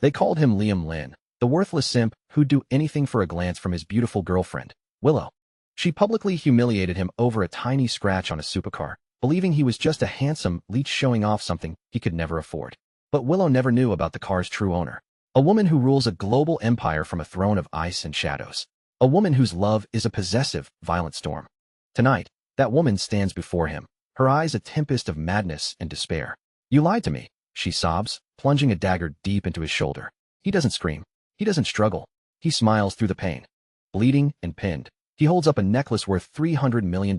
They called him Liam Lin, the worthless simp who'd do anything for a glance from his beautiful girlfriend, Willow. She publicly humiliated him over a tiny scratch on a supercar, believing he was just a handsome leech showing off something he could never afford. But Willow never knew about the car's true owner. A woman who rules a global empire from a throne of ice and shadows. A woman whose love is a possessive, violent storm. Tonight, that woman stands before him, her eyes a tempest of madness and despair. "You lied to me," she sobs, plunging a dagger deep into his shoulder. He doesn't scream. He doesn't struggle. He smiles through the pain. Bleeding and pinned, he holds up a necklace worth $300 million.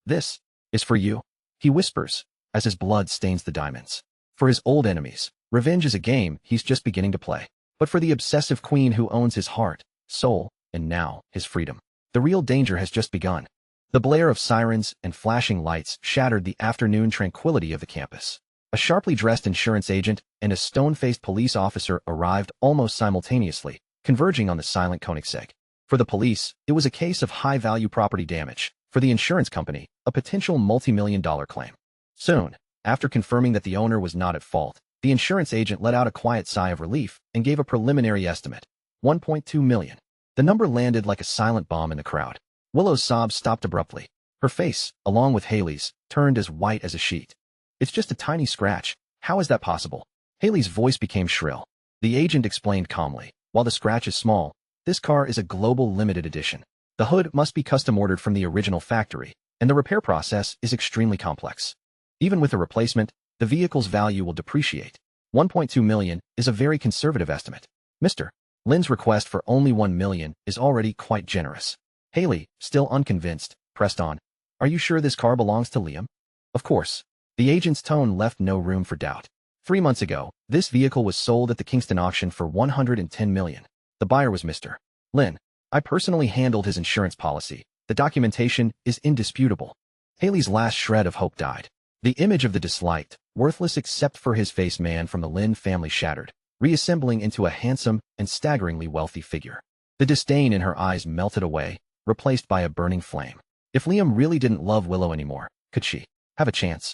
"This is for you," he whispers, as his blood stains the diamonds. For his old enemies, revenge is a game he's just beginning to play. But for the obsessive queen who owns his heart, soul, and now his freedom, the real danger has just begun. The blare of sirens and flashing lights shattered the afternoon tranquility of the campus. A sharply dressed insurance agent and a stone-faced police officer arrived almost simultaneously, converging on the silent Koenigsegg. For the police, it was a case of high-value property damage. For the insurance company, a potential multi-million-dollar claim. Soon, after confirming that the owner was not at fault, the insurance agent let out a quiet sigh of relief and gave a preliminary estimate. $1.2 million. The number landed like a silent bomb in the crowd. Willow's sobs stopped abruptly. Her face, along with Haley's, turned as white as a sheet. "It's just a tiny scratch. How is that possible?" Haley's voice became shrill. The agent explained calmly. "While the scratch is small, this car is a global limited edition. The hood must be custom ordered from the original factory, and the repair process is extremely complex. Even with a replacement, the vehicle's value will depreciate. $1.2 million is a very conservative estimate. Mr. Lin's request for only $1 million is already quite generous." Haley, still unconvinced, pressed on. "Are you sure this car belongs to Liam?" "Of course." The agent's tone left no room for doubt. 3 months ago, this vehicle was sold at the Kingston auction for $110 million. The buyer was Mr. Lin. I personally handled his insurance policy. The documentation is indisputable. Haley's last shred of hope died. The image of the disliked, worthless except for his face man from the Lin family shattered, reassembling into a handsome and staggeringly wealthy figure. The disdain in her eyes melted away, replaced by a burning flame. If Liam really didn't love Willow anymore, could she have a chance?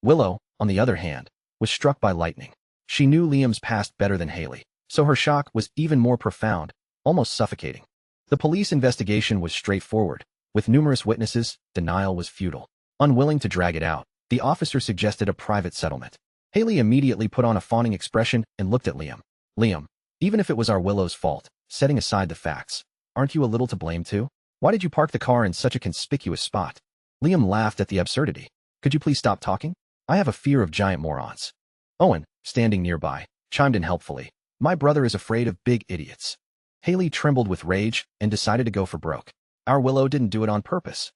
Willow, on the other hand, was struck by lightning. She knew Liam's past better than Haley, so her shock was even more profound, almost suffocating. The police investigation was straightforward. With numerous witnesses, denial was futile. Unwilling to drag it out, the officer suggested a private settlement. Haley immediately put on a fawning expression and looked at Liam. "Liam, even if it was our Willow's fault, setting aside the facts, aren't you a little to blame too? Why did you park the car in such a conspicuous spot?" Liam laughed at the absurdity. "Could you please stop talking? I have a fear of giant morons." Owen, standing nearby, chimed in helpfully. "My brother is afraid of big idiots." Haley trembled with rage and decided to go for broke. "Our Willow didn't do it on purpose.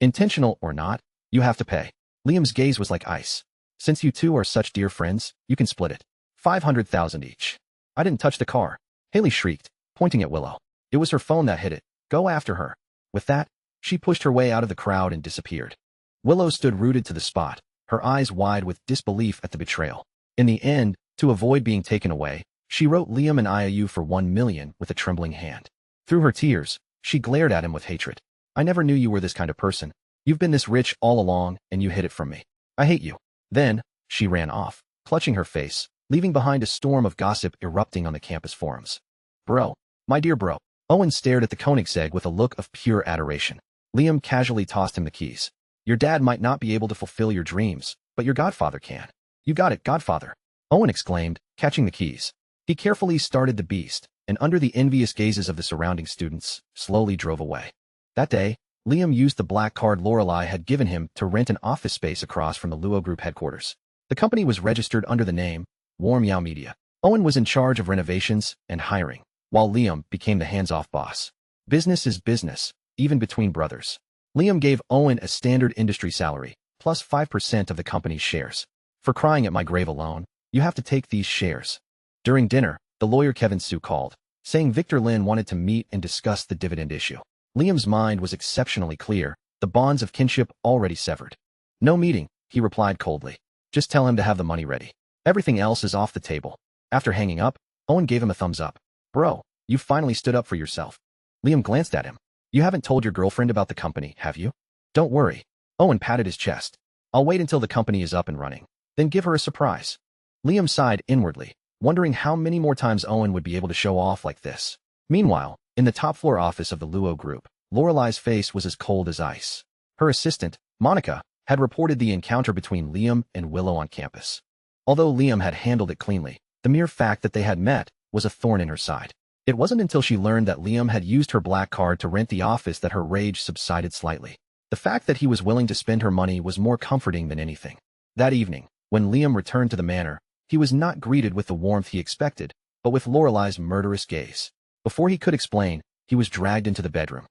Intentional or not, you have to pay." Liam's gaze was like ice. "Since you two are such dear friends, you can split it. $500,000 each." "I didn't touch the car," Haley shrieked, pointing at Willow. "It was her phone that hit it. Go after her." With that, she pushed her way out of the crowd and disappeared. Willow stood rooted to the spot, her eyes wide with disbelief at the betrayal. In the end, to avoid being taken away, she wrote Liam an IOU for $1 million with a trembling hand. Through her tears, she glared at him with hatred. "I never knew you were this kind of person. You've been this rich all along, and you hid it from me. I hate you." Then, she ran off, clutching her face, leaving behind a storm of gossip erupting on the campus forums. "Bro, my dear bro." Owen stared at the Koenigsegg with a look of pure adoration. Liam casually tossed him the keys. "Your dad might not be able to fulfill your dreams, but your godfather can." "You got it, godfather," Owen exclaimed, catching the keys. He carefully started the beast, and under the envious gazes of the surrounding students, slowly drove away. That day, Liam used the black card Lorelei had given him to rent an office space across from the Luo Group headquarters. The company was registered under the name Warm Yao Media. Owen was in charge of renovations and hiring, while Liam became the hands-off boss. Business is business, even between brothers. Liam gave Owen a standard industry salary, plus 5% of the company's shares. "For crying at my grave alone, you have to take these shares." During dinner, the lawyer Kevin Sue called, saying Victor Lin wanted to meet and discuss the dividend issue. Liam's mind was exceptionally clear, the bonds of kinship already severed. "No meeting," he replied coldly. "Just tell him to have the money ready. Everything else is off the table." After hanging up, Owen gave him a thumbs up. "Bro, you finally stood up for yourself." Liam glanced at him. "You haven't told your girlfriend about the company, have you?" "Don't worry." Owen patted his chest. "I'll wait until the company is up and running, then give her a surprise." Liam sighed inwardly. wondering how many more times Owen would be able to show off like this. Meanwhile, in the top-floor office of the Luo group, Lorelei's face was as cold as ice. Her assistant, Monica, had reported the encounter between Liam and Willow on campus. Although Liam had handled it cleanly, the mere fact that they had met was a thorn in her side. It wasn't until she learned that Liam had used her black card to rent the office that her rage subsided slightly. The fact that he was willing to spend her money was more comforting than anything. That evening, when Liam returned to the manor, he was not greeted with the warmth he expected, but with Lorelei's murderous gaze. Before he could explain, he was dragged into the bedroom.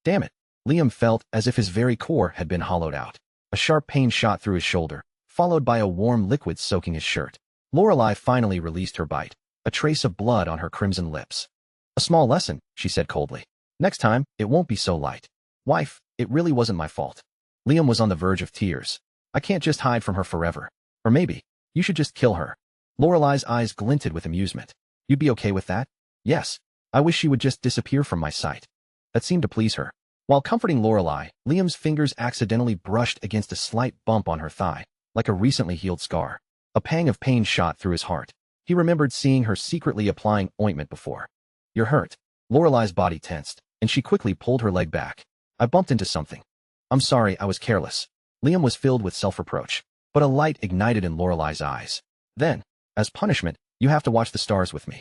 Damn it. Liam felt as if his very core had been hollowed out. A sharp pain shot through his shoulder, followed by a warm liquid soaking his shirt. Lorelei finally released her bite, a trace of blood on her crimson lips. A small lesson, she said coldly. Next time, it won't be so light. Wife, it really wasn't my fault. Liam was on the verge of tears. I can't just hide from her forever. Or maybe, you should just kill her. Lorelei's eyes glinted with amusement. You'd be okay with that? Yes. I wish she would just disappear from my sight. That seemed to please her. While comforting Lorelei, Liam's fingers accidentally brushed against a slight bump on her thigh, like a recently healed scar. A pang of pain shot through his heart. He remembered seeing her secretly applying ointment before. You're hurt. Lorelei's body tensed, and she quickly pulled her leg back. I bumped into something. I'm sorry, I was careless. Liam was filled with self-reproach, but a light ignited in Lorelei's eyes. Then, as punishment, you have to watch the stars with me.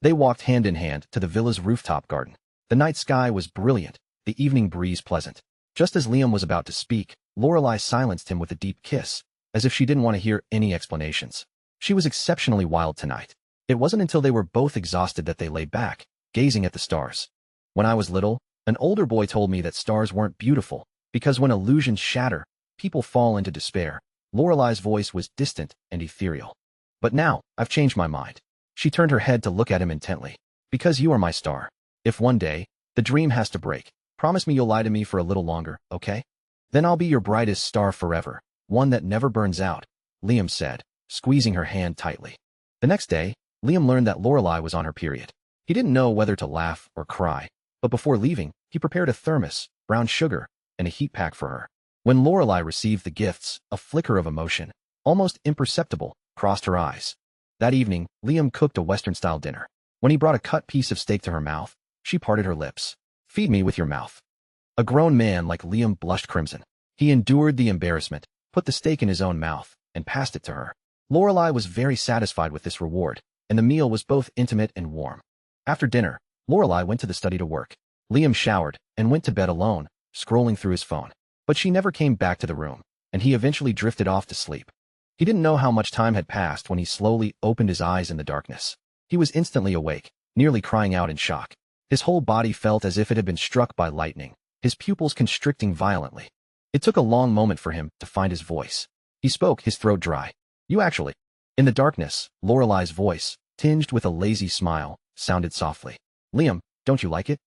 They walked hand in hand to the villa's rooftop garden. The night sky was brilliant, the evening breeze pleasant. Just as Liam was about to speak, Lorelei silenced him with a deep kiss, as if she didn't want to hear any explanations. She was exceptionally wild tonight. It wasn't until they were both exhausted that they lay back, gazing at the stars. When I was little, an older boy told me that stars weren't beautiful, because when illusions shatter, people fall into despair. Lorelei's voice was distant and ethereal. But now, I've changed my mind. She turned her head to look at him intently. Because you are my star. If one day, the dream has to break, promise me you'll lie to me for a little longer, okay? Then I'll be your brightest star forever, one that never burns out, Liam said, squeezing her hand tightly. The next day, Liam learned that Lorelei was on her period. He didn't know whether to laugh or cry, but before leaving, he prepared a thermos, brown sugar, and a heat pack for her. When Lorelei received the gifts, a flicker of emotion, almost imperceptible, crossed her eyes. That evening, Liam cooked a Western-style dinner. When he brought a cut piece of steak to her mouth, she parted her lips. Feed me with your mouth. A grown man like Liam blushed crimson. He endured the embarrassment, put the steak in his own mouth, and passed it to her. Lorelei was very satisfied with this reward, and the meal was both intimate and warm. After dinner, Lorelei went to the study to work. Liam showered and went to bed alone, scrolling through his phone. But she never came back to the room, and he eventually drifted off to sleep. He didn't know how much time had passed when he slowly opened his eyes in the darkness. He was instantly awake, nearly crying out in shock. His whole body felt as if it had been struck by lightning, his pupils constricting violently. It took a long moment for him to find his voice. He spoke, his throat dry. You actually. In the darkness, Lorelei's voice, tinged with a lazy smile, sounded softly. Liam, don't you like it?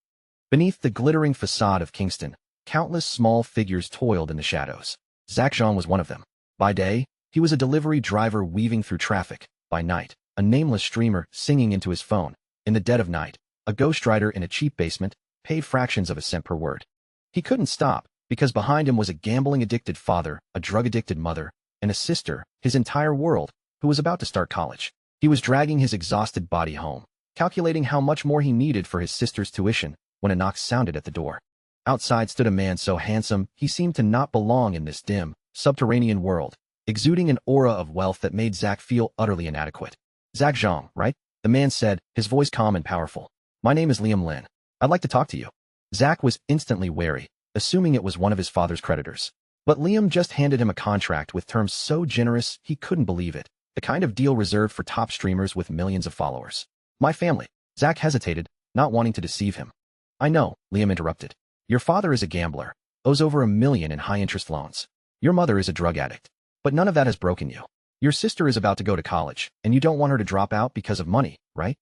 Beneath the glittering facade of Kingston, countless small figures toiled in the shadows. Zach Jean was one of them. By day, he was a delivery driver weaving through traffic. By night, a nameless streamer singing into his phone. In the dead of night, a ghostwriter in a cheap basement, paid fractions of a cent per word. He couldn't stop, because behind him was a gambling-addicted father, a drug-addicted mother, and a sister, his entire world, who was about to start college. He was dragging his exhausted body home, calculating how much more he needed for his sister's tuition, when a knock sounded at the door. Outside stood a man so handsome he seemed to not belong in this dim, subterranean world, exuding an aura of wealth that made Zach feel utterly inadequate. Zach Jean, right? The man said, his voice calm and powerful. My name is Liam Lin. I'd like to talk to you. Zach was instantly wary, assuming it was one of his father's creditors. But Liam just handed him a contract with terms so generous he couldn't believe it, the kind of deal reserved for top streamers with millions of followers. My family. Zach hesitated, not wanting to deceive him. I know, Liam interrupted. Your father is a gambler, owes over $1 million in high-interest loans. Your mother is a drug addict. But none of that has broken you. Your sister is about to go to college, and you don't want her to drop out because of money, right?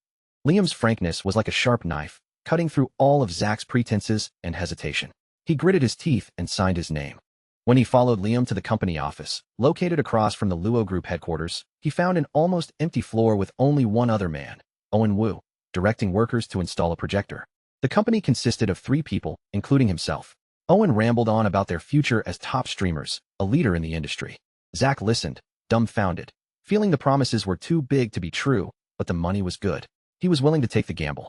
Liam's frankness was like a sharp knife, cutting through all of Zach's pretenses and hesitation. He gritted his teeth and signed his name. When he followed Liam to the company office, located across from the Luo Group headquarters, he found an almost empty floor with only one other man, Owen Wu, directing workers to install a projector. The company consisted of 3 people, including himself. Owen rambled on about their future as top streamers, a leader in the industry. Zach listened, dumbfounded. feeling the promises were too big to be true, but the money was good. He was willing to take the gamble.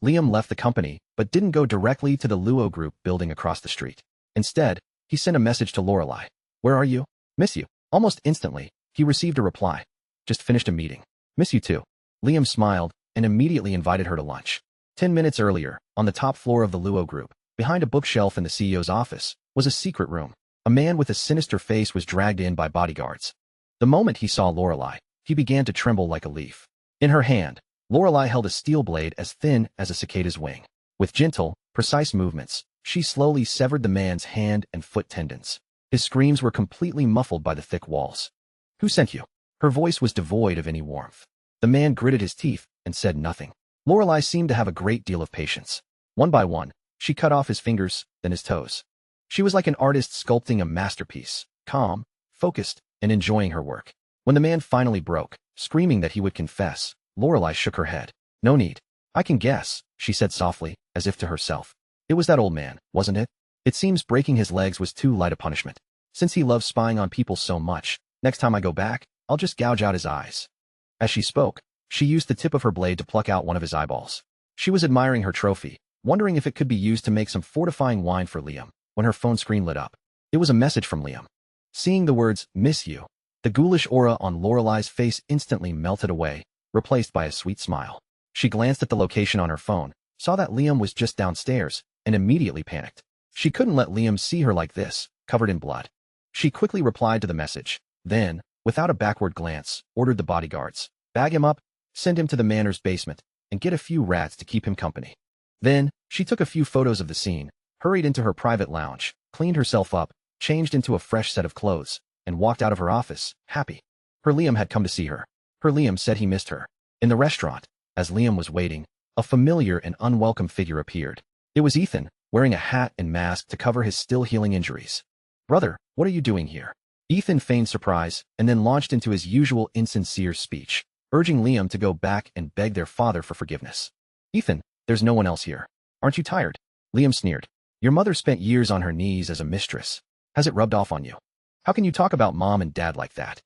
Liam left the company, but didn't go directly to the Luo Group building across the street. Instead, he sent a message to Lorelei. "Where are you? Miss you." Almost instantly, he received a reply. "Just finished a meeting. Miss you too." Liam smiled and immediately invited her to lunch. 10 minutes earlier, on the top floor of the Luo Group, behind a bookshelf in the CEO's office, was a secret room. A man with a sinister face was dragged in by bodyguards. The moment he saw Lorelei, he began to tremble like a leaf. In her hand, Lorelei held a steel blade as thin as a cicada's wing. With gentle, precise movements, she slowly severed the man's hand and foot tendons. His screams were completely muffled by the thick walls. "Who sent you?" Her voice was devoid of any warmth. The man gritted his teeth and said nothing. Lorelei seemed to have a great deal of patience. One by one, she cut off his fingers, then his toes. She was like an artist sculpting a masterpiece, calm, focused, and enjoying her work. When the man finally broke, screaming that he would confess, Lorelei shook her head. "No need. I can guess," she said softly, as if to herself. "It was that old man, wasn't it? It seems breaking his legs was too light a punishment. Since he loves spying on people so much, next time I go back, I'll just gouge out his eyes." As she spoke, she used the tip of her blade to pluck out one of his eyeballs. She was admiring her trophy, wondering if it could be used to make some fortifying wine for Liam, when her phone screen lit up. It was a message from Liam. Seeing the words, "Miss you," the ghoulish aura on Lorelei's face instantly melted away, replaced by a sweet smile. She glanced at the location on her phone, saw that Liam was just downstairs, and immediately panicked. She couldn't let Liam see her like this, covered in blood. She quickly replied to the message, then, without a backward glance, ordered the bodyguards, "Bag him up, send him to the manor's basement, and get a few rats to keep him company." Then, she took a few photos of the scene, hurried into her private lounge, cleaned herself up, changed into a fresh set of clothes, and walked out of her office, happy. Her Liam had come to see her. Her Liam said he missed her. In the restaurant, as Liam was waiting, a familiar and unwelcome figure appeared. It was Ethan, wearing a hat and mask to cover his still healing injuries. "Brother, what are you doing here?" Ethan feigned surprise and then launched into his usual insincere speech, urging Liam to go back and beg their father for forgiveness. "Ethan, there's no one else here. Aren't you tired?" Liam sneered. "Your mother spent years on her knees as a mistress. Has it rubbed off on you? How can you talk about mom and dad like that?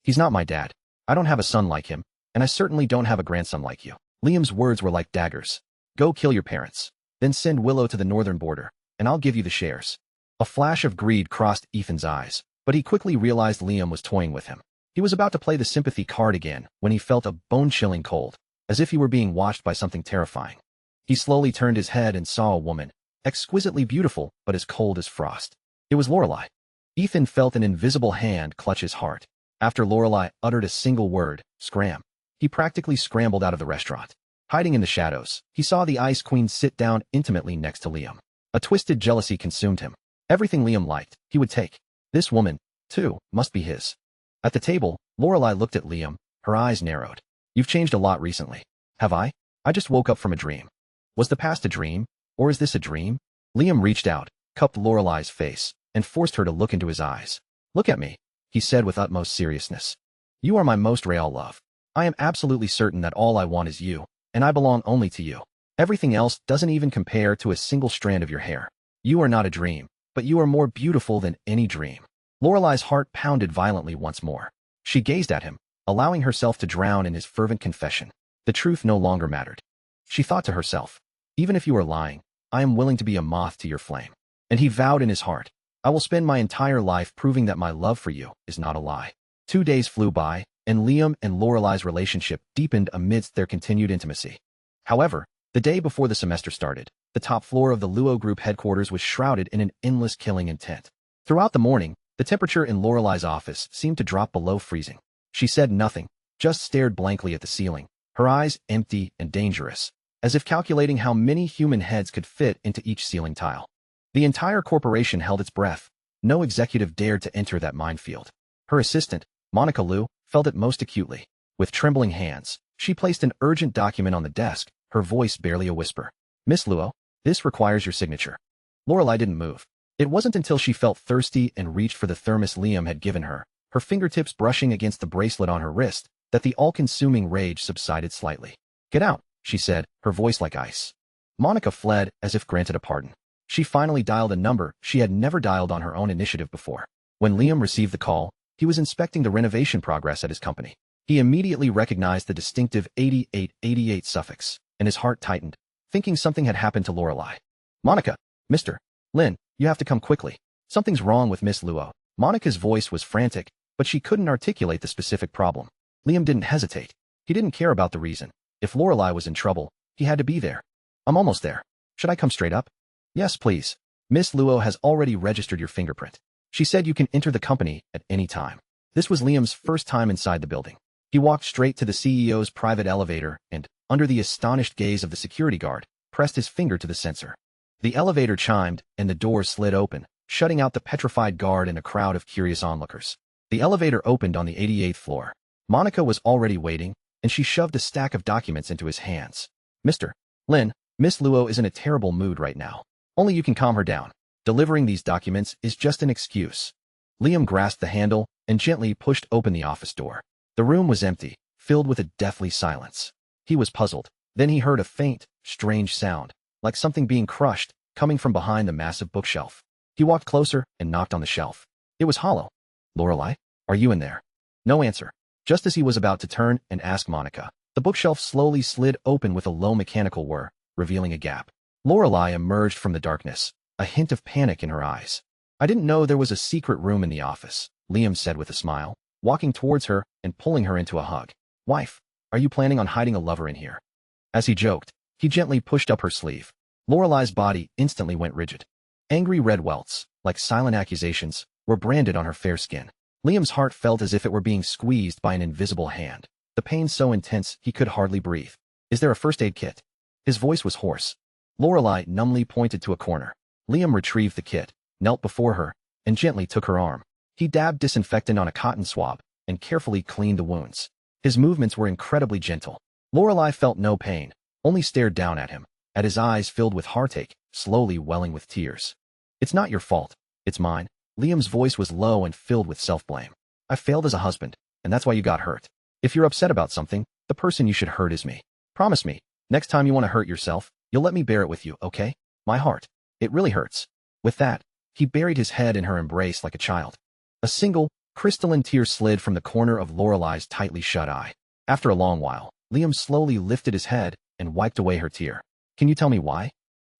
He's not my dad. I don't have a son like him, and I certainly don't have a grandson like you." Liam's words were like daggers. "Go kill your parents. Then send Willow to the northern border, and I'll give you the shares." A flash of greed crossed Ethan's eyes, but he quickly realized Liam was toying with him. He was about to play the sympathy card again when he felt a bone-chilling cold, as if he were being watched by something terrifying. He slowly turned his head and saw a woman, exquisitely beautiful but as cold as frost. It was Lorelei. Ethan felt an invisible hand clutch his heart. After Lorelei uttered a single word, "Scram," he practically scrambled out of the restaurant. Hiding in the shadows, he saw the Ice Queen sit down intimately next to Liam. A twisted jealousy consumed him. Everything Liam liked, he would take. This woman, too, must be his. At the table, Lorelei looked at Liam, her eyes narrowed. "You've changed a lot recently." "Have I? I just woke up from a dream." "Was the past a dream? Or is this a dream?" Liam reached out, cupped Lorelei's face, and forced her to look into his eyes. "Look at me," he said with utmost seriousness. "You are my most real love. I am absolutely certain that all I want is you, and I belong only to you. Everything else doesn't even compare to a single strand of your hair. You are not a dream, but you are more beautiful than any dream." Lorelei's heart pounded violently once more. She gazed at him, allowing herself to drown in his fervent confession. The truth no longer mattered. She thought to herself, "Even if you are lying, I am willing to be a moth to your flame." And he vowed in his heart, "I will spend my entire life proving that my love for you is not a lie." 2 days flew by, and Liam and Lorelei's relationship deepened amidst their continued intimacy. However, the day before the semester started, the top floor of the Luo Group headquarters was shrouded in an endless killing intent. Throughout the morning, the temperature in Lorelei's office seemed to drop below freezing. She said nothing, just stared blankly at the ceiling, her eyes empty and dangerous, as if calculating how many human heads could fit into each ceiling tile. The entire corporation held its breath. No executive dared to enter that minefield. Her assistant, Monica Liu, felt it most acutely. With trembling hands, she placed an urgent document on the desk, her voice barely a whisper. "Miss Luo, this requires your signature." Lorelei didn't move. It wasn't until she felt thirsty and reached for the thermos Liam had given her, her fingertips brushing against the bracelet on her wrist, that the all-consuming rage subsided slightly. "Get out," she said, her voice like ice. Monica fled as if granted a pardon. She finally dialed a number she had never dialed on her own initiative before. When Liam received the call, he was inspecting the renovation progress at his company. He immediately recognized the distinctive 8888 suffix, and his heart tightened, thinking something had happened to Lorelei. Monica, Mr. Lin, you have to come quickly. Something's wrong with Miss Luo. Monica's voice was frantic, but she couldn't articulate the specific problem. Liam didn't hesitate. He didn't care about the reason. If Lorelei was in trouble, he had to be there. I'm almost there. Should I come straight up? Yes, please. Miss Luo has already registered your fingerprint. She said you can enter the company at any time. This was Liam's first time inside the building. He walked straight to the CEO's private elevator and, under the astonished gaze of the security guard, pressed his finger to the sensor. The elevator chimed, and the doors slid open, shutting out the petrified guard and a crowd of curious onlookers. The elevator opened on the 88th floor. Monica was already waiting, and she shoved a stack of documents into his hands. Mr. Lin, Miss Luo is in a terrible mood right now. Only you can calm her down. Delivering these documents is just an excuse. Liam grasped the handle and gently pushed open the office door. The room was empty, filled with a deathly silence. He was puzzled. Then he heard a faint, strange sound, like something being crushed, coming from behind the massive bookshelf. He walked closer and knocked on the shelf. It was hollow. Lorelei, are you in there? No answer. Just as he was about to turn and ask Monica, the bookshelf slowly slid open with a low mechanical whir, revealing a gap. Lorelei emerged from the darkness, a hint of panic in her eyes. I didn't know there was a secret room in the office, Liam said with a smile, walking towards her and pulling her into a hug. Wife, are you planning on hiding a lover in here? As he joked, he gently pushed up her sleeve. Lorelei's body instantly went rigid. Angry red welts, like silent accusations, were branded on her fair skin. Liam's heart felt as if it were being squeezed by an invisible hand, the pain so intense he could hardly breathe. Is there a first aid kit? His voice was hoarse. Lorelei numbly pointed to a corner. Liam retrieved the kit, knelt before her, and gently took her arm. He dabbed disinfectant on a cotton swab and carefully cleaned the wounds. His movements were incredibly gentle. Lorelei felt no pain, only stared down at him, at his eyes filled with heartache, slowly welling with tears. It's not your fault. It's mine. Liam's voice was low and filled with self-blame. I failed as a husband, and that's why you got hurt. If you're upset about something, the person you should hurt is me. Promise me, next time you want to hurt yourself, you'll let me bear it with you, okay? My heart. It really hurts. With that, he buried his head in her embrace like a child. A single, crystalline tear slid from the corner of Lorelei's tightly shut eye. After a long while, Liam slowly lifted his head and wiped away her tear. Can you tell me why?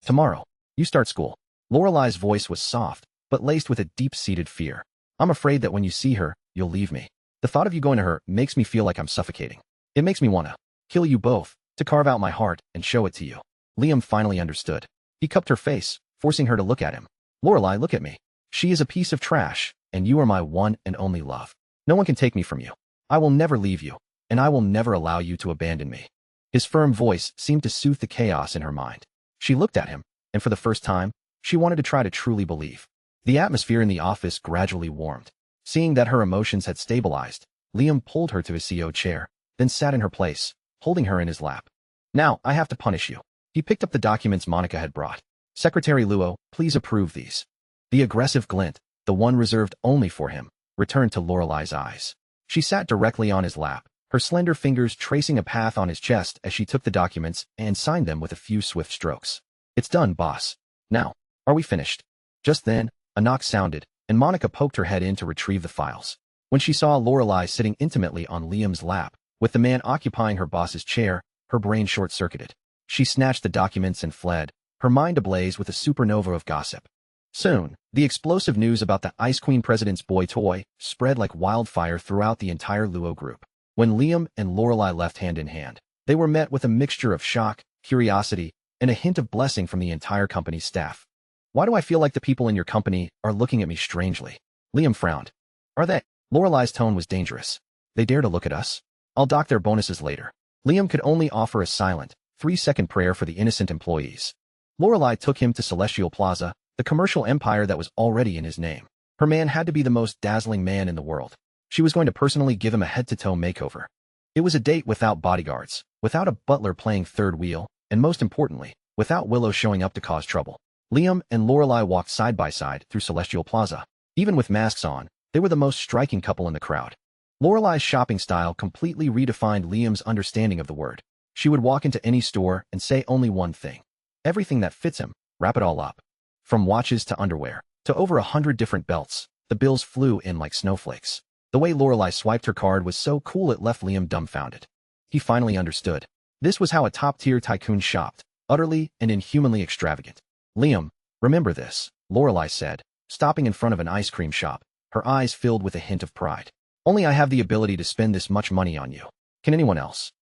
Tomorrow, you start school. Lorelei's voice was soft, but laced with a deep-seated fear. I'm afraid that when you see her, you'll leave me. The thought of you going to her makes me feel like I'm suffocating. It makes me want to kill you both, to carve out my heart and show it to you. Liam finally understood. He cupped her face, forcing her to look at him. Lorelei, look at me. She is a piece of trash, and you are my one and only love. No one can take me from you. I will never leave you, and I will never allow you to abandon me. His firm voice seemed to soothe the chaos in her mind. She looked at him, and for the first time, she wanted to try to truly believe. The atmosphere in the office gradually warmed. Seeing that her emotions had stabilized, Liam pulled her to his CEO chair, then sat in her place, holding her in his lap. Now, I have to punish you. He picked up the documents Monica had brought. Secretary Luo, please approve these. The aggressive glint, the one reserved only for him, returned to Lorelei's eyes. She sat directly on his lap, her slender fingers tracing a path on his chest as she took the documents and signed them with a few swift strokes. It's done, boss. Now, are we finished? Just then, a knock sounded, and Monica poked her head in to retrieve the files. When she saw Lorelei sitting intimately on Liam's lap, with the man occupying her boss's chair, her brain short-circuited. She snatched the documents and fled, her mind ablaze with a supernova of gossip. Soon, the explosive news about the Ice Queen President's boy toy spread like wildfire throughout the entire Luo group. When Liam and Lorelei left hand in hand, they were met with a mixture of shock, curiosity, and a hint of blessing from the entire company's staff. Why do I feel like the people in your company are looking at me strangely? Liam frowned. Are they? Lorelei's tone was dangerous. They dare to look at us? I'll dock their bonuses later. Liam could only offer a silent, 3-second prayer for the innocent employees. Lorelei took him to Celestial Plaza, the commercial empire that was already in his name. Her man had to be the most dazzling man in the world. She was going to personally give him a head-to-toe makeover. It was a date without bodyguards, without a butler playing third wheel, and most importantly, without Willow showing up to cause trouble. Liam and Lorelei walked side by side through Celestial Plaza. Even with masks on, they were the most striking couple in the crowd. Lorelei's shopping style completely redefined Liam's understanding of the word. She would walk into any store and say only one thing. Everything that fits him, wrap it all up. From watches to underwear, to over 100 different belts, the bills flew in like snowflakes. The way Lorelei swiped her card was so cool it left Liam dumbfounded. He finally understood. This was how a top-tier tycoon shopped, utterly and inhumanly extravagant. Liam, remember this, Lorelei said, stopping in front of an ice cream shop, her eyes filled with a hint of pride. Only I have the ability to spend this much money on you. Can anyone else?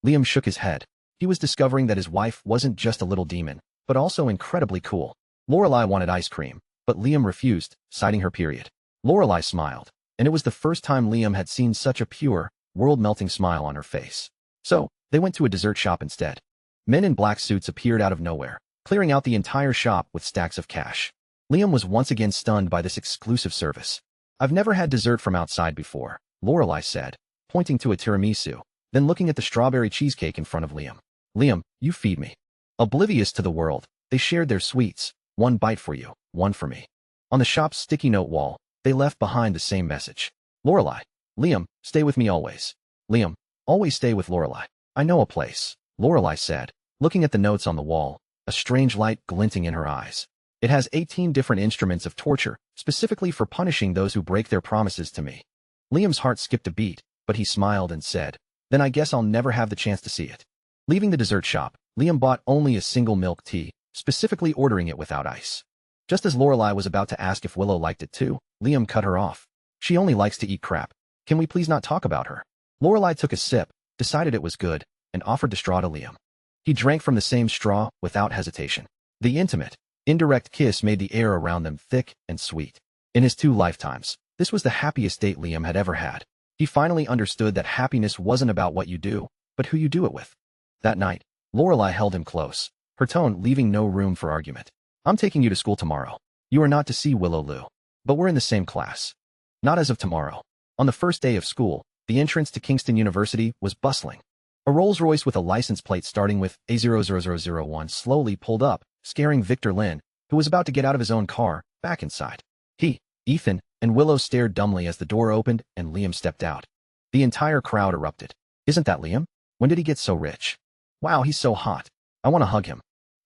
Liam shook his head. He was discovering that his wife wasn't just a little demon, but also incredibly cool. Lorelei wanted ice cream, but Liam refused, citing her period. Lorelei smiled, and it was the first time Liam had seen such a pure, world-melting smile on her face. So, they went to a dessert shop instead. Men in black suits appeared out of nowhere, clearing out the entire shop with stacks of cash. Liam was once again stunned by this exclusive service. I've never had dessert from outside before, Lorelei said, pointing to a tiramisu, then looking at the strawberry cheesecake in front of Liam. Liam, you feed me. Oblivious to the world, they shared their sweets, one bite for you, one for me. On the shop's sticky note wall, they left behind the same message. Lorelei, Liam, stay with me always. Liam, always stay with Lorelei. I know a place, Lorelei said, looking at the notes on the wall, a strange light glinting in her eyes. It has 18 different instruments of torture, specifically for punishing those who break their promises to me. Liam's heart skipped a beat, but he smiled and said, then I guess I'll never have the chance to see it. Leaving the dessert shop, Liam bought only a single milk tea, specifically ordering it without ice. Just as Lorelei was about to ask if Willow liked it too, Liam cut her off. She only likes to eat crap. Can we please not talk about her? Lorelei took a sip, decided it was good, and offered the straw to Liam. He drank from the same straw without hesitation. The intimate, indirect kiss made the air around them thick and sweet. In his 2 lifetimes, this was the happiest date Liam had ever had. He finally understood that happiness wasn't about what you do, but who you do it with. That night, Lorelei held him close, her tone leaving no room for argument. I'm taking you to school tomorrow. You are not to see Willow Luo. But we're in the same class. Not as of tomorrow. On the first day of school, the entrance to Kingston University was bustling. A Rolls-Royce with a license plate starting with A00001 slowly pulled up, scaring Victor Lin, who was about to get out of his own car, back inside. He, Ethan, and Willow stared dumbly as the door opened and Liam stepped out. The entire crowd erupted. Isn't that Liam? When did he get so rich? Wow, he's so hot. I want to hug him.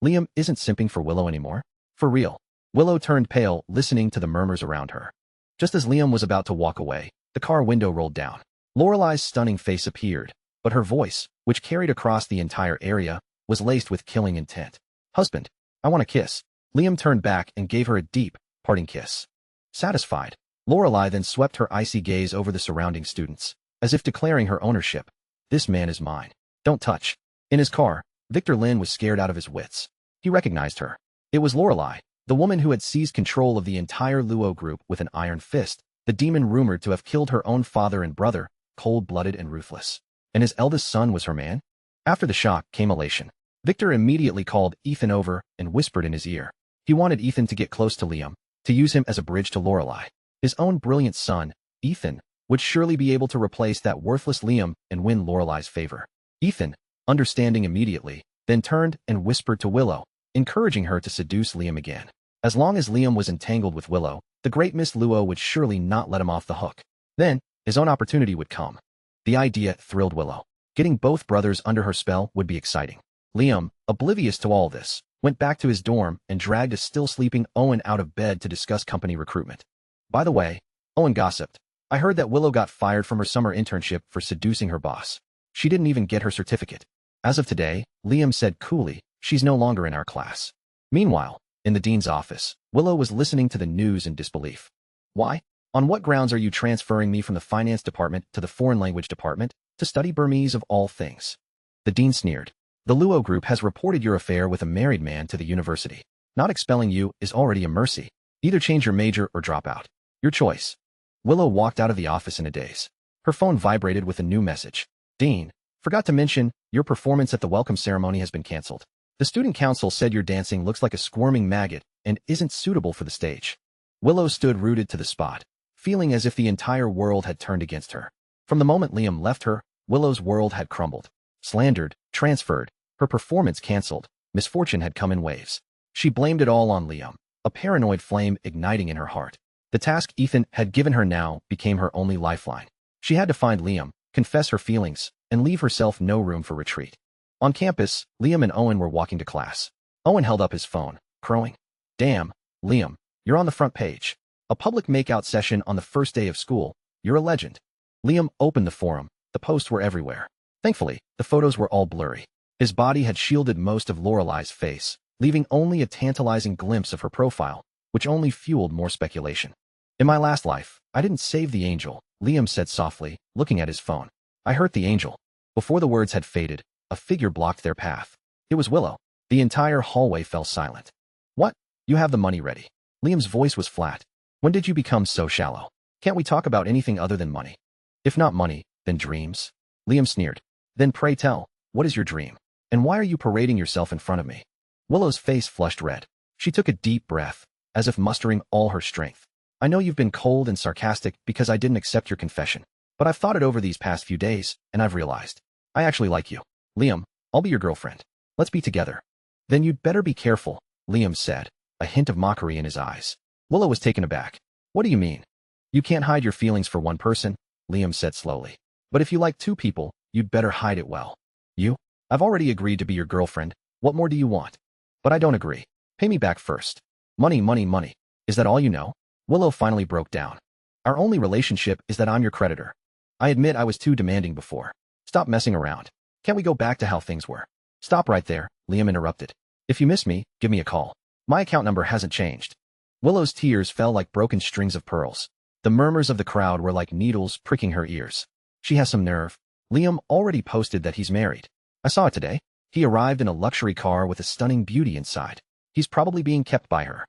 Liam isn't simping for Willow anymore. For real. Willow turned pale, listening to the murmurs around her. Just as Liam was about to walk away, the car window rolled down. Lorelei's stunning face appeared, but her voice, which carried across the entire area, was laced with killing intent. Husband, I want a kiss. Liam turned back and gave her a deep, parting kiss. Satisfied, Lorelei then swept her icy gaze over the surrounding students, as if declaring her ownership. This man is mine. Don't touch. In his car, Victor Lin was scared out of his wits. He recognized her. It was Lorelei, the woman who had seized control of the entire Luo group with an iron fist, the demon rumored to have killed her own father and brother, cold-blooded and ruthless. And his eldest son was her man? After the shock came elation. Victor immediately called Ethan over and whispered in his ear. He wanted Ethan to get close to Liam, to use him as a bridge to Lorelei. His own brilliant son, Ethan, would surely be able to replace that worthless Liam and win Lorelei's favor. Ethan, understanding immediately, then turned and whispered to Willow, encouraging her to seduce Liam again. As long as Liam was entangled with Willow, the great Miss Luo would surely not let him off the hook. Then, his own opportunity would come. The idea thrilled Willow. Getting both brothers under her spell would be exciting. Liam, oblivious to all this, went back to his dorm and dragged a still-sleeping Owen out of bed to discuss company recruitment. By the way, Owen gossiped. I heard that Willow got fired from her summer internship for seducing her boss. She didn't even get her certificate. As of today, Liam said coolly, she's no longer in our class. Meanwhile, in the dean's office, Willow was listening to the news in disbelief. Why? On what grounds are you transferring me from the finance department to the foreign language department to study Burmese of all things? The dean sneered. The Luo group has reported your affair with a married man to the university. Not expelling you is already a mercy. Either change your major or drop out. Your choice. Willow walked out of the office in a daze. Her phone vibrated with a new message. Dean, forgot to mention, your performance at the welcome ceremony has been canceled. The student council said your dancing looks like a squirming maggot and isn't suitable for the stage. Willow stood rooted to the spot, feeling as if the entire world had turned against her. From the moment Liam left her, Willow's world had crumbled. Slandered, transferred, her performance canceled, misfortune had come in waves. She blamed it all on Liam, a paranoid flame igniting in her heart. The task Ethan had given her now became her only lifeline. She had to find Liam, confess her feelings, and leave herself no room for retreat. On campus, Liam and Owen were walking to class. Owen held up his phone, crowing. Damn, Liam, you're on the front page. A public makeout session on the first day of school. You're a legend. Liam opened the forum. The posts were everywhere. Thankfully, the photos were all blurry. His body had shielded most of Lorelei's face, leaving only a tantalizing glimpse of her profile, which only fueled more speculation. In my last life, I didn't save the angel, Liam said softly, looking at his phone. I hurt the angel. Before the words had faded, a figure blocked their path. It was Willow. The entire hallway fell silent. What? You have the money ready. Liam's voice was flat. When did you become so shallow? Can't we talk about anything other than money? If not money, then dreams? Liam sneered. Then pray tell, what is your dream? And why are you parading yourself in front of me? Willow's face flushed red. She took a deep breath, as if mustering all her strength. I know you've been cold and sarcastic because I didn't accept your confession, but I've thought it over these past few days, and I've realized. I actually like you. Liam, I'll be your girlfriend. Let's be together. Then you'd better be careful, Liam said, a hint of mockery in his eyes. Willow was taken aback. What do you mean? You can't hide your feelings for one person, Liam said slowly. But if you like two people, you'd better hide it well. You? I've already agreed to be your girlfriend. What more do you want? But I don't agree. Pay me back first. Money, money, money. Is that all you know? Willow finally broke down. Our only relationship is that I'm your creditor. I admit I was too demanding before. Stop messing around. Can't we go back to how things were? Stop right there, Liam interrupted. If you miss me, give me a call. My account number hasn't changed. Willow's tears fell like broken strings of pearls. The murmurs of the crowd were like needles pricking her ears. She has some nerve. Liam already posted that he's married. I saw it today. He arrived in a luxury car with a stunning beauty inside. He's probably being kept by her.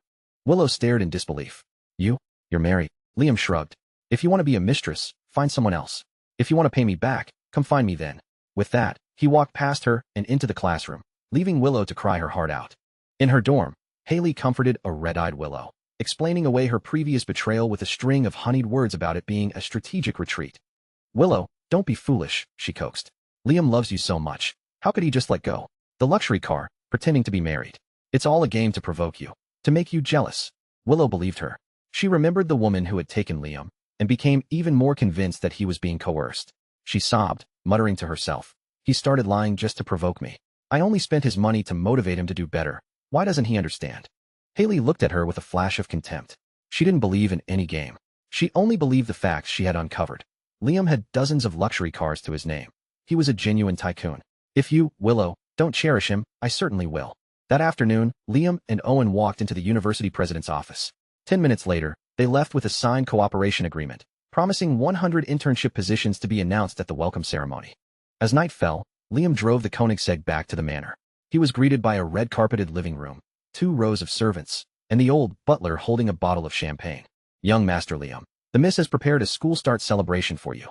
Willow stared in disbelief. You're married. Liam shrugged. If you want to be a mistress, find someone else. If you want to pay me back, come find me then. With that, he walked past her and into the classroom, leaving Willow to cry her heart out. In her dorm, Haley comforted a red-eyed Willow, explaining away her previous betrayal with a string of honeyed words about it being a strategic retreat. Willow, don't be foolish, she coaxed. Liam loves you so much. How could he just let go? The luxury car, pretending to be married. It's all a game to provoke you, to make you jealous. Willow believed her. She remembered the woman who had taken Liam, and became even more convinced that he was being coerced. She sobbed, muttering to herself. He started lying just to provoke me. I only spent his money to motivate him to do better. Why doesn't he understand? Haley looked at her with a flash of contempt. She didn't believe in any game. She only believed the facts she had uncovered. Liam had dozens of luxury cars to his name. He was a genuine tycoon. If you, Willow, don't cherish him, I certainly will. That afternoon, Liam and Owen walked into the university president's office. 10 minutes later, they left with a signed cooperation agreement, promising 100 internship positions to be announced at the welcome ceremony. As night fell, Liam drove the Koenigsegg back to the manor. He was greeted by a red-carpeted living room, 2 rows of servants, and the old butler holding a bottle of champagne. Young Master Liam, the miss has prepared a school start celebration for you.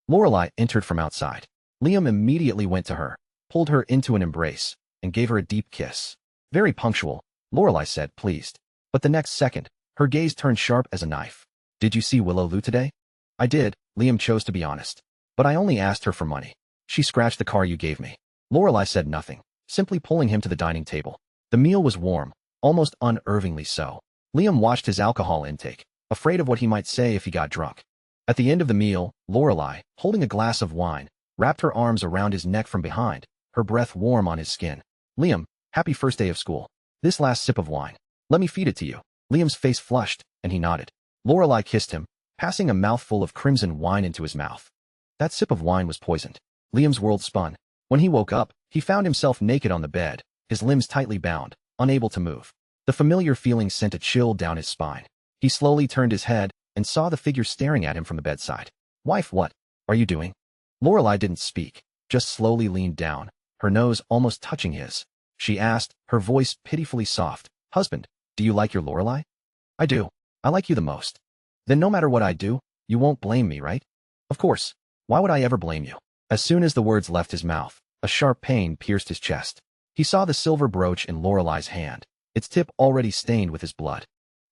Lorelei entered from outside. Liam immediately went to her, pulled her into an embrace, and gave her a deep kiss. Very punctual, Lorelei said, pleased. But the next second, her gaze turned sharp as a knife. Did you see Willow Luo today? I did, Liam chose to be honest. But I only asked her for money. She scratched the car you gave me. Lorelei said nothing, simply pulling him to the dining table. The meal was warm, almost unnervingly so. Liam watched his alcohol intake, afraid of what he might say if he got drunk. At the end of the meal, Lorelei, holding a glass of wine, wrapped her arms around his neck from behind, her breath warm on his skin. Liam, happy first day of school. This last sip of wine. Let me feed it to you. Liam's face flushed, and he nodded. Lorelei kissed him, passing a mouthful of crimson wine into his mouth. That sip of wine was poisoned. Liam's world spun. When he woke up, he found himself naked on the bed, his limbs tightly bound, unable to move. The familiar feeling sent a chill down his spine. He slowly turned his head, and saw the figure staring at him from the bedside. Wife, what are you doing? Lorelei didn't speak, just slowly leaned down, her nose almost touching his. She asked, her voice pitifully soft, Husband, do you like your Lorelei? I do. I like you the most. Then no matter what I do, you won't blame me, right? Of course. Why would I ever blame you? As soon as the words left his mouth, a sharp pain pierced his chest. He saw the silver brooch in Lorelei's hand, its tip already stained with his blood.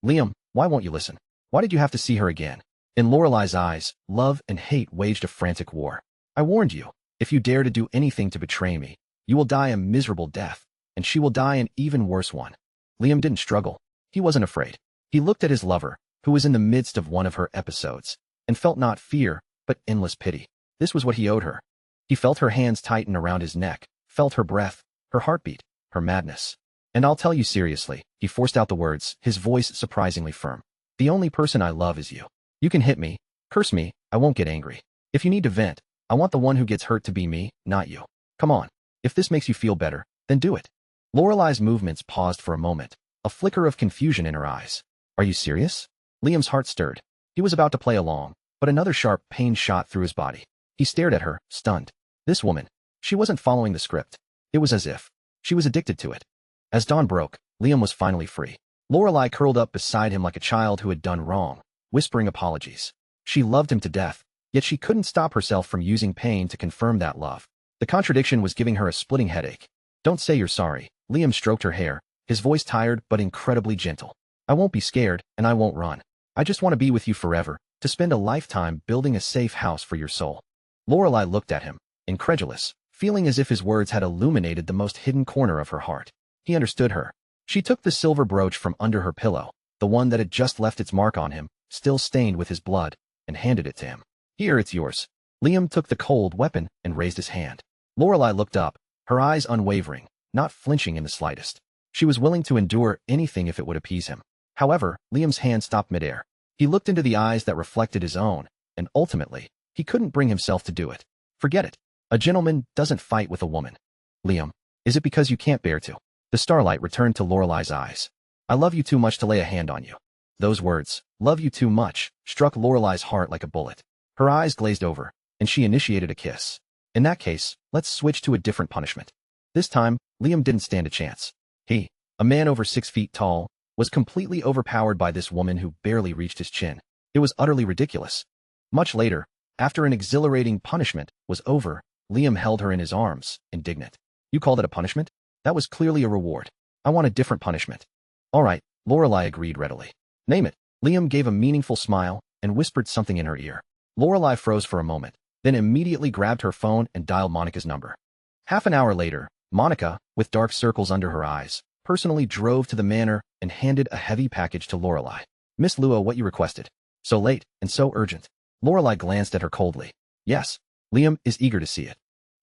Liam, why won't you listen? Why did you have to see her again? In Lorelei's eyes, love and hate waged a frantic war. I warned you. If you dare to do anything to betray me, you will die a miserable death, and she will die an even worse one. Liam didn't struggle. He wasn't afraid. He looked at his lover, who was in the midst of one of her episodes, and felt not fear, but endless pity. This was what he owed her. He felt her hands tighten around his neck, felt her breath, her heartbeat, her madness. And I'll tell you seriously, he forced out the words, his voice surprisingly firm. The only person I love is you. You can hit me, Curse me, I won't get angry. If you need to vent, I want the one who gets hurt to be me, not you. Come on. If this makes you feel better, then do it. Lorelei's movements paused for a moment, a flicker of confusion in her eyes. Are you serious? Liam's heart stirred. He was about to play along, but another sharp pain shot through his body. He stared at her, stunned. This woman. She wasn't following the script. It was as if she was addicted to it. As dawn broke, Liam was finally free. Lorelei curled up beside him like a child who had done wrong, whispering apologies. She loved him to death, yet she couldn't stop herself from using pain to confirm that love. The contradiction was giving her a splitting headache. Don't say you're sorry. Liam stroked her hair, his voice tired but incredibly gentle. I won't be scared, and I won't run. I just want to be with you forever, to spend a lifetime building a safe house for your soul. Lorelei looked at him, incredulous, feeling as if his words had illuminated the most hidden corner of her heart. He understood her. She took the silver brooch from under her pillow, the one that had just left its mark on him, still stained with his blood, and handed it to him. Here, it's yours. Liam took the cold weapon and raised his hand. Lorelei looked up, her eyes unwavering, not flinching in the slightest. She was willing to endure anything if it would appease him. However, Liam's hand stopped midair. He looked into the eyes that reflected his own, and ultimately, he couldn't bring himself to do it. Forget it. A gentleman doesn't fight with a woman. Liam, is it because you can't bear to? The starlight returned to Lorelei's eyes. I love you too much to lay a hand on you. Those words, love you too much, struck Lorelei's heart like a bullet. Her eyes glazed over, and she initiated a kiss. In that case, let's switch to a different punishment. This time, Liam didn't stand a chance. He, a man over 6 feet tall, was completely overpowered by this woman who barely reached his chin. It was utterly ridiculous. Much later, after an exhilarating punishment was over, Liam held her in his arms, indignant. You called it a punishment? That was clearly a reward. I want a different punishment. All right, Lorelei agreed readily. Name it. Liam gave a meaningful smile and whispered something in her ear. Lorelei froze for a moment, then immediately grabbed her phone and dialed Monica's number. Half an hour later, Monica, with dark circles under her eyes, personally drove to the manor and handed a heavy package to Lorelei. Miss Luo, what you requested. So late and so urgent. Lorelei glanced at her coldly. Yes, Liam is eager to see it.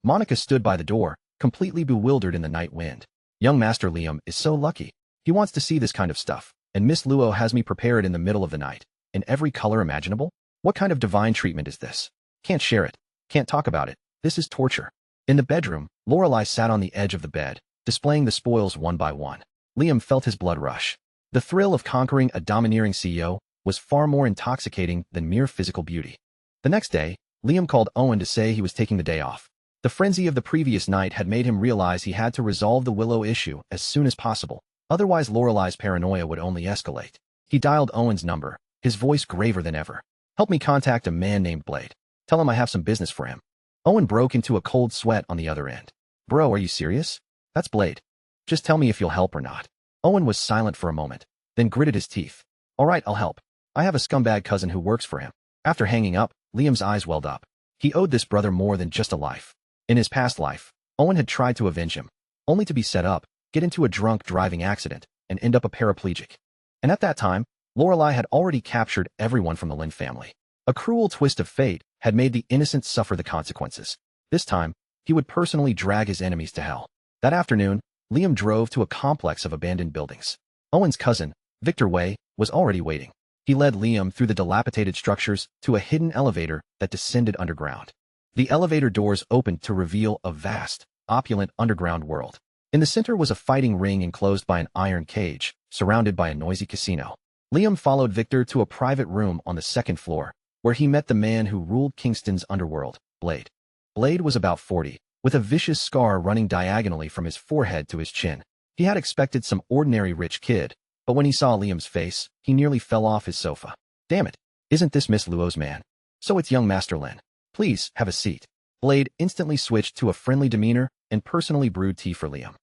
Monica stood by the door, completely bewildered in the night wind. Young Master Liam is so lucky. He wants to see this kind of stuff, and Miss Luo has me prepare it in the middle of the night, in every color imaginable? What kind of divine treatment is this? Can't share it. Can't talk about it. This is torture. In the bedroom, Lorelei sat on the edge of the bed, displaying the spoils one by one. Liam felt his blood rush. The thrill of conquering a domineering CEO was far more intoxicating than mere physical beauty. The next day, Liam called Owen to say he was taking the day off. The frenzy of the previous night had made him realize he had to resolve the Willow issue as soon as possible, otherwise Lorelei's paranoia would only escalate. He dialed Owen's number, his voice graver than ever. Help me contact a man named Blade. Tell him I have some business for him. Owen broke into a cold sweat on the other end. Bro, are you serious? That's Blade. Just tell me if you'll help or not. Owen was silent for a moment, then gritted his teeth. All right, I'll help. I have a scumbag cousin who works for him. After hanging up, Liam's eyes welled up. He owed this brother more than just a life. In his past life, Owen had tried to avenge him, only to be set up, get into a drunk driving accident, and end up a paraplegic. And at that time, Lorelei had already captured everyone from the Lin family. A cruel twist of fate had made the innocent suffer the consequences. This time, he would personally drag his enemies to hell. That afternoon, Liam drove to a complex of abandoned buildings. Owen's cousin, Victor Wei, was already waiting. He led Liam through the dilapidated structures to a hidden elevator that descended underground. The elevator doors opened to reveal a vast, opulent underground world. In the center was a fighting ring enclosed by an iron cage, surrounded by a noisy casino. Liam followed Victor to a private room on the second floor, where he met the man who ruled Kingston's underworld, Blade. Blade was about 40, with a vicious scar running diagonally from his forehead to his chin. He had expected some ordinary rich kid, but when he saw Liam's face, he nearly fell off his sofa. Damn it, isn't this Miss Luo's man? So it's young Master Lin. Please, have a seat. Blade instantly switched to a friendly demeanor and personally brewed tea for Liam.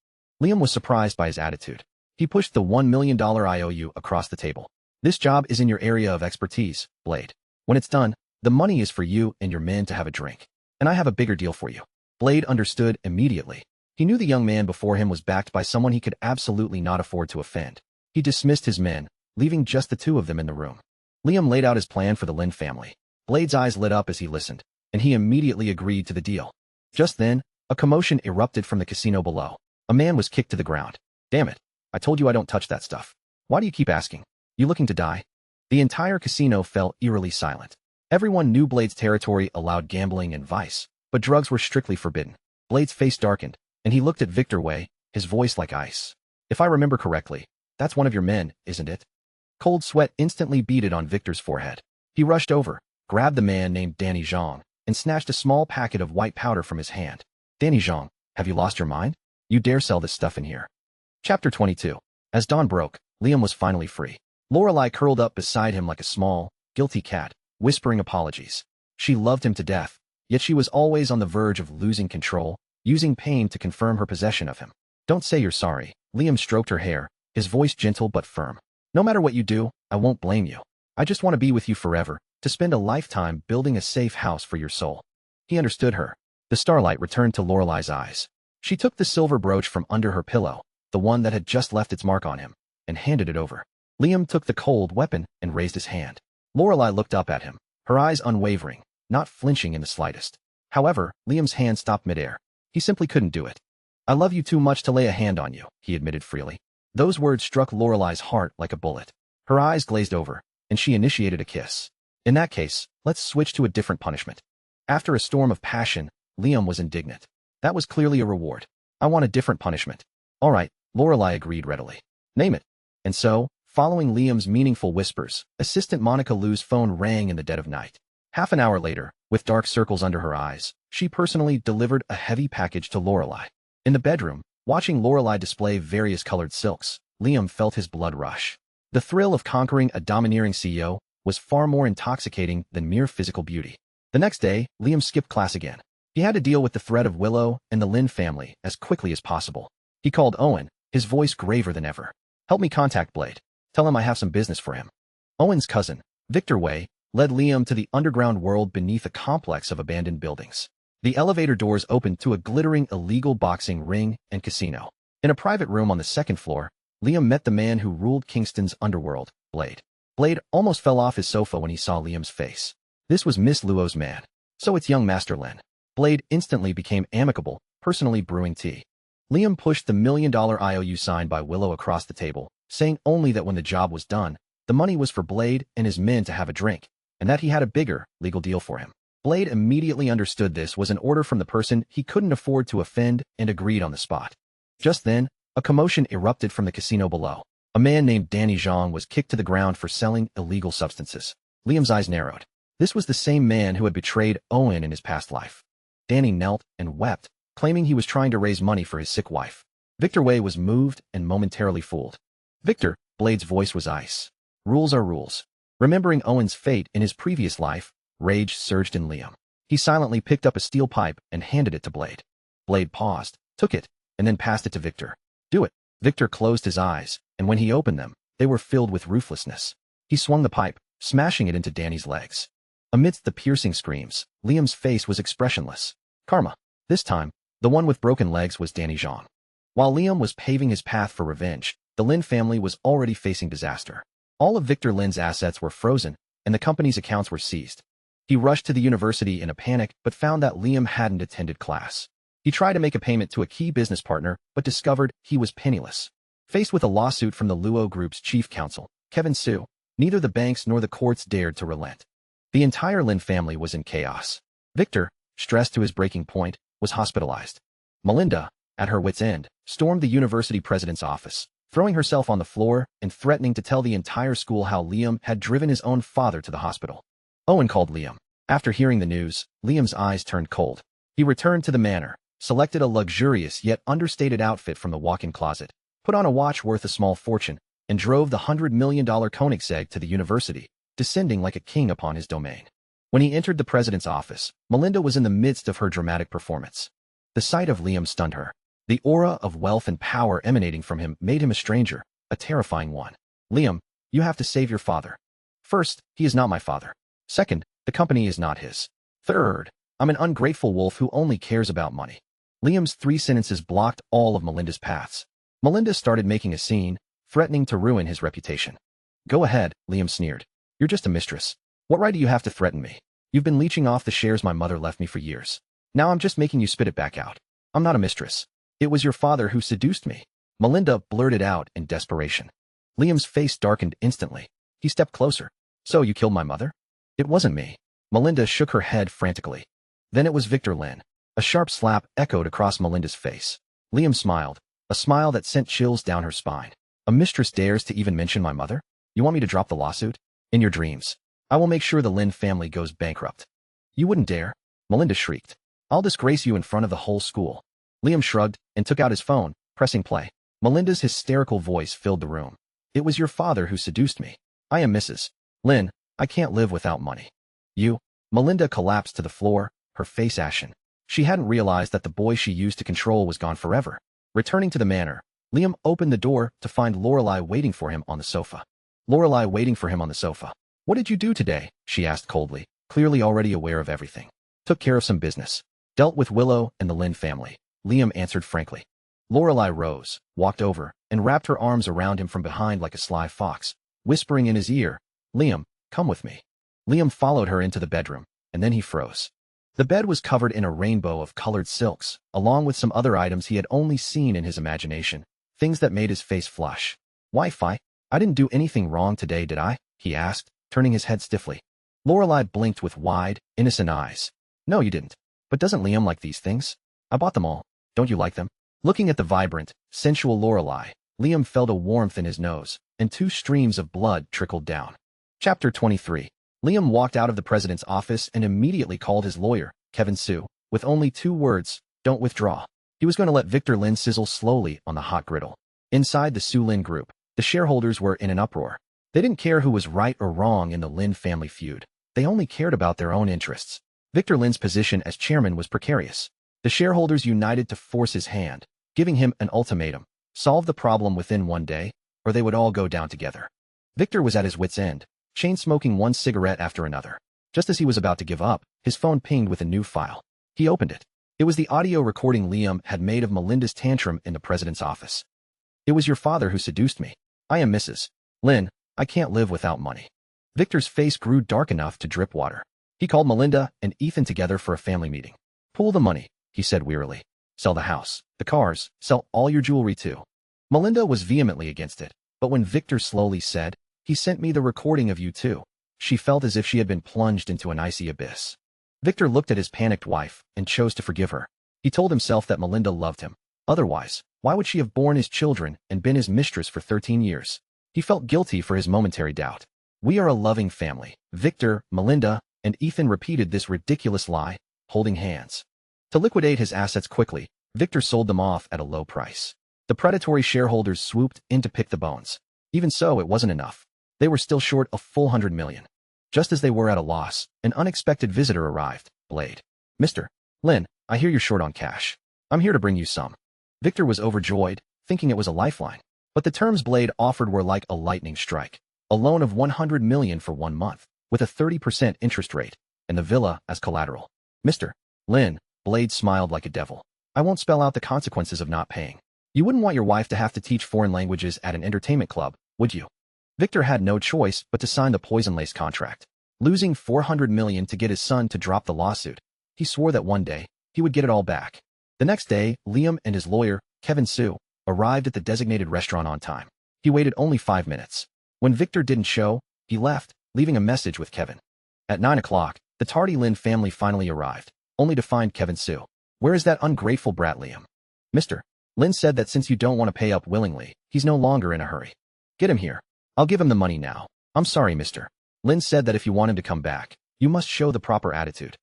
Liam was surprised by his attitude. He pushed the $1 million IOU across the table. This job is in your area of expertise, Blade. When it's done, the money is for you and your men to have a drink. And I have a bigger deal for you. Blade understood immediately. He knew the young man before him was backed by someone he could absolutely not afford to offend. He dismissed his men, leaving just the two of them in the room. Liam laid out his plan for the Lin family. Blade's eyes lit up as he listened, and he immediately agreed to the deal. Just then, a commotion erupted from the casino below. A man was kicked to the ground. Damn it. I told you I don't touch that stuff. Why do you keep asking? You looking to die? The entire casino fell eerily silent. Everyone knew Blade's territory allowed gambling and vice, but drugs were strictly forbidden. Blade's face darkened, and he looked at Victor Wei, his voice like ice. If I remember correctly, that's one of your men, isn't it? Cold sweat instantly beaded on Victor's forehead. He rushed over, grabbed the man named Danny Zhang, and snatched a small packet of white powder from his hand. Danny Zhang, have you lost your mind? You dare sell this stuff in here? Chapter 22. As dawn broke, Liam was finally free. Lorelei curled up beside him like a small, guilty cat, whispering apologies. She loved him to death, yet she was always on the verge of losing control, using pain to confirm her possession of him. Don't say you're sorry. Liam stroked her hair, his voice gentle but firm. No matter what you do, I won't blame you. I just want to be with you forever, to spend a lifetime building a safe house for your soul. He understood her. The starlight returned to Lorelei's eyes. She took the silver brooch from under her pillow, the one that had just left its mark on him, and handed it over. Liam took the cold weapon and raised his hand. Lorelei looked up at him, her eyes unwavering, not flinching in the slightest. However, Liam's hand stopped midair. He simply couldn't do it. I love you too much to lay a hand on you, he admitted freely. Those words struck Lorelei's heart like a bullet. Her eyes glazed over, and she initiated a kiss. In that case, let's switch to a different punishment. After a storm of passion, Liam was indignant. That was clearly a reward. I want a different punishment. All right, Lorelei agreed readily. Name it. And so, following Liam's meaningful whispers, Assistant Monica Liu's phone rang in the dead of night. Half an hour later, with dark circles under her eyes, she personally delivered a heavy package to Lorelei. In the bedroom, watching Lorelei display various colored silks, Liam felt his blood rush. The thrill of conquering a domineering CEO was far more intoxicating than mere physical beauty. The next day, Liam skipped class again. He had to deal with the threat of Willow and the Lin family as quickly as possible. He called Owen, his voice graver than ever. Help me contact Blade. Tell him I have some business for him. Owen's cousin, Victor Wei, led Liam to the underground world beneath a complex of abandoned buildings. The elevator doors opened to a glittering illegal boxing ring and casino. In a private room on the second floor, Liam met the man who ruled Kingston's underworld, Blade. Blade almost fell off his sofa when he saw Liam's face. This was Miss Luo's man. So it's young Master Lin. Blade instantly became amicable, personally brewing tea. Liam pushed the $1 million IOU signed by Willow across the table, saying only that when the job was done, the money was for Blade and his men to have a drink, and that he had a bigger, legal deal for him. Blade immediately understood this was an order from the person he couldn't afford to offend and agreed on the spot. Just then, a commotion erupted from the casino below. A man named Danny Zhang was kicked to the ground for selling illegal substances. Liam's eyes narrowed. This was the same man who had betrayed Owen in his past life. Danny knelt and wept, claiming he was trying to raise money for his sick wife. Victor Wei was moved and momentarily fooled. Victor, Blade's voice was ice. Rules are rules. Remembering Owen's fate in his previous life, rage surged in Liam. He silently picked up a steel pipe and handed it to Blade. Blade paused, took it, and then passed it to Victor. Do it. Victor closed his eyes, and when he opened them, they were filled with ruthlessness. He swung the pipe, smashing it into Danny's legs. Amidst the piercing screams, Liam's face was expressionless. Karma. This time, the one with broken legs was Danny Zhang. While Liam was paving his path for revenge, the Lin family was already facing disaster. All of Victor Lin's assets were frozen, and the company's accounts were seized. He rushed to the university in a panic but found that Liam hadn't attended class. He tried to make a payment to a key business partner but discovered he was penniless. Faced with a lawsuit from the Luo Group's chief counsel, Kevin Su, neither the banks nor the courts dared to relent. The entire Lin family was in chaos. Victor, stressed to his breaking point, was hospitalized. Melinda, at her wit's end, stormed the university president's office, throwing herself on the floor and threatening to tell the entire school how Liam had driven his own father to the hospital. Owen called Liam. After hearing the news, Liam's eyes turned cold. He returned to the manor, selected a luxurious yet understated outfit from the walk-in closet, put on a watch worth a small fortune, and drove the $100 million Koenigsegg to the university, descending like a king upon his domain. When he entered the president's office, Melinda was in the midst of her dramatic performance. The sight of Liam stunned her. The aura of wealth and power emanating from him made him a stranger, a terrifying one. Liam, you have to save your father. First, he is not my father. Second, the company is not his. Third, I'm an ungrateful wolf who only cares about money. Liam's 3 sentences blocked all of Melinda's paths. Melinda started making a scene, threatening to ruin his reputation. Go ahead, Liam sneered. You're just a mistress. What right do you have to threaten me? You've been leeching off the shares my mother left me for years. Now I'm just making you spit it back out. I'm not a mistress. It was your father who seduced me. Melinda blurted out in desperation. Liam's face darkened instantly. He stepped closer. So you killed my mother? It wasn't me. Melinda shook her head frantically. Then it was Victor Lin. A sharp slap echoed across Melinda's face. Liam smiled, a smile that sent chills down her spine. A mistress dares to even mention my mother? You want me to drop the lawsuit? In your dreams. I will make sure the Lin family goes bankrupt. You wouldn't dare? Melinda shrieked. I'll disgrace you in front of the whole school. Liam shrugged and took out his phone, pressing play. Melinda's hysterical voice filled the room. It was your father who seduced me. I am Mrs. Lin. I can't live without money. You? Melinda collapsed to the floor, her face ashen. She hadn't realized that the boy she used to control was gone forever. Returning to the manor, Liam opened the door to find Lorelei waiting for him on the sofa. Lorelei waiting for him on the sofa. What did you do today? She asked coldly, clearly already aware of everything. Took care of some business. Dealt with Willow and the Lin family. Liam answered frankly. Lorelei rose, walked over, and wrapped her arms around him from behind like a sly fox, whispering in his ear, Liam, come with me. Liam followed her into the bedroom, and then he froze. The bed was covered in a rainbow of colored silks, along with some other items he had only seen in his imagination, things that made his face flush. Wi-Fi? I didn't do anything wrong today, did I? He asked, turning his head stiffly. Lorelei blinked with wide, innocent eyes. No, you didn't. But doesn't Liam like these things? I bought them all. Don't you like them? Looking at the vibrant, sensual Lorelei, Liam felt a warmth in his nose, and 2 streams of blood trickled down. Chapter 23. Liam walked out of the president's office and immediately called his lawyer, Kevin Su, with only 2 words, don't withdraw. He was going to let Victor Lin sizzle slowly on the hot griddle. Inside the Su Lin group, the shareholders were in an uproar. They didn't care who was right or wrong in the Lin family feud. They only cared about their own interests. Victor Lin's position as chairman was precarious. The shareholders united to force his hand, giving him an ultimatum. Solve the problem within 1 day, or they would all go down together. Victor was at his wit's end, chain-smoking one cigarette after another. Just as he was about to give up, his phone pinged with a new file. He opened it. It was the audio recording Liam had made of Melinda's tantrum in the president's office. It was your father who seduced me. I am Mrs. Lin. I can't live without money. Victor's face grew dark enough to drip water. He called Melinda and Ethan together for a family meeting. Pool the money, he said wearily. Sell the house, the cars, sell all your jewelry too. Melinda was vehemently against it, but when Victor slowly said, he sent me the recording of you too, she felt as if she had been plunged into an icy abyss. Victor looked at his panicked wife and chose to forgive her. He told himself that Melinda loved him. Otherwise, why would she have borne his children and been his mistress for 13 years? He felt guilty for his momentary doubt. We are a loving family. Victor, Melinda, and Ethan repeated this ridiculous lie, holding hands. To liquidate his assets quickly, Victor sold them off at a low price. The predatory shareholders swooped in to pick the bones. Even so, it wasn't enough. They were still short a full $100 million. Just as they were at a loss, an unexpected visitor arrived, Blade. Mr. Lin, I hear you're short on cash. I'm here to bring you some. Victor was overjoyed, thinking it was a lifeline. But the terms Blade offered were like a lightning strike. A loan of $100 million for 1 month, with a 30% interest rate, and the villa as collateral. Mr. Lin, Blade smiled like a devil. I won't spell out the consequences of not paying. You wouldn't want your wife to have to teach foreign languages at an entertainment club, would you? Victor had no choice but to sign the poison lace contract, losing $400 million to get his son to drop the lawsuit. He swore that one day, he would get it all back. The next day, Liam and his lawyer, Kevin Su, arrived at the designated restaurant on time. He waited only 5 minutes. When Victor didn't show, he left, leaving a message with Kevin. At 9 o'clock, the tardy Lin family finally arrived, only to find Kevin Su. Where is that ungrateful brat Liam? Mr. Lin said that since you don't want to pay up willingly, he's no longer in a hurry. Get him here. I'll give him the money now. I'm sorry, Mr. Lin said that if you want him to come back, you must show the proper attitude.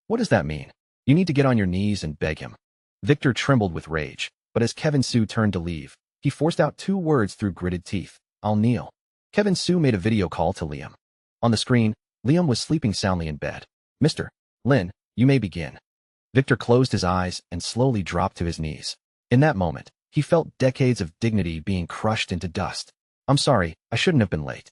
What does that mean? You need to get on your knees and beg him. Victor trembled with rage, but as Kevin Su turned to leave, he forced out 2 words through gritted teeth. I'll kneel. Kevin Su made a video call to Liam. On the screen, Liam was sleeping soundly in bed. Mr. Lin, you may begin. Victor closed his eyes and slowly dropped to his knees. In that moment, he felt decades of dignity being crushed into dust. I'm sorry, I shouldn't have been late.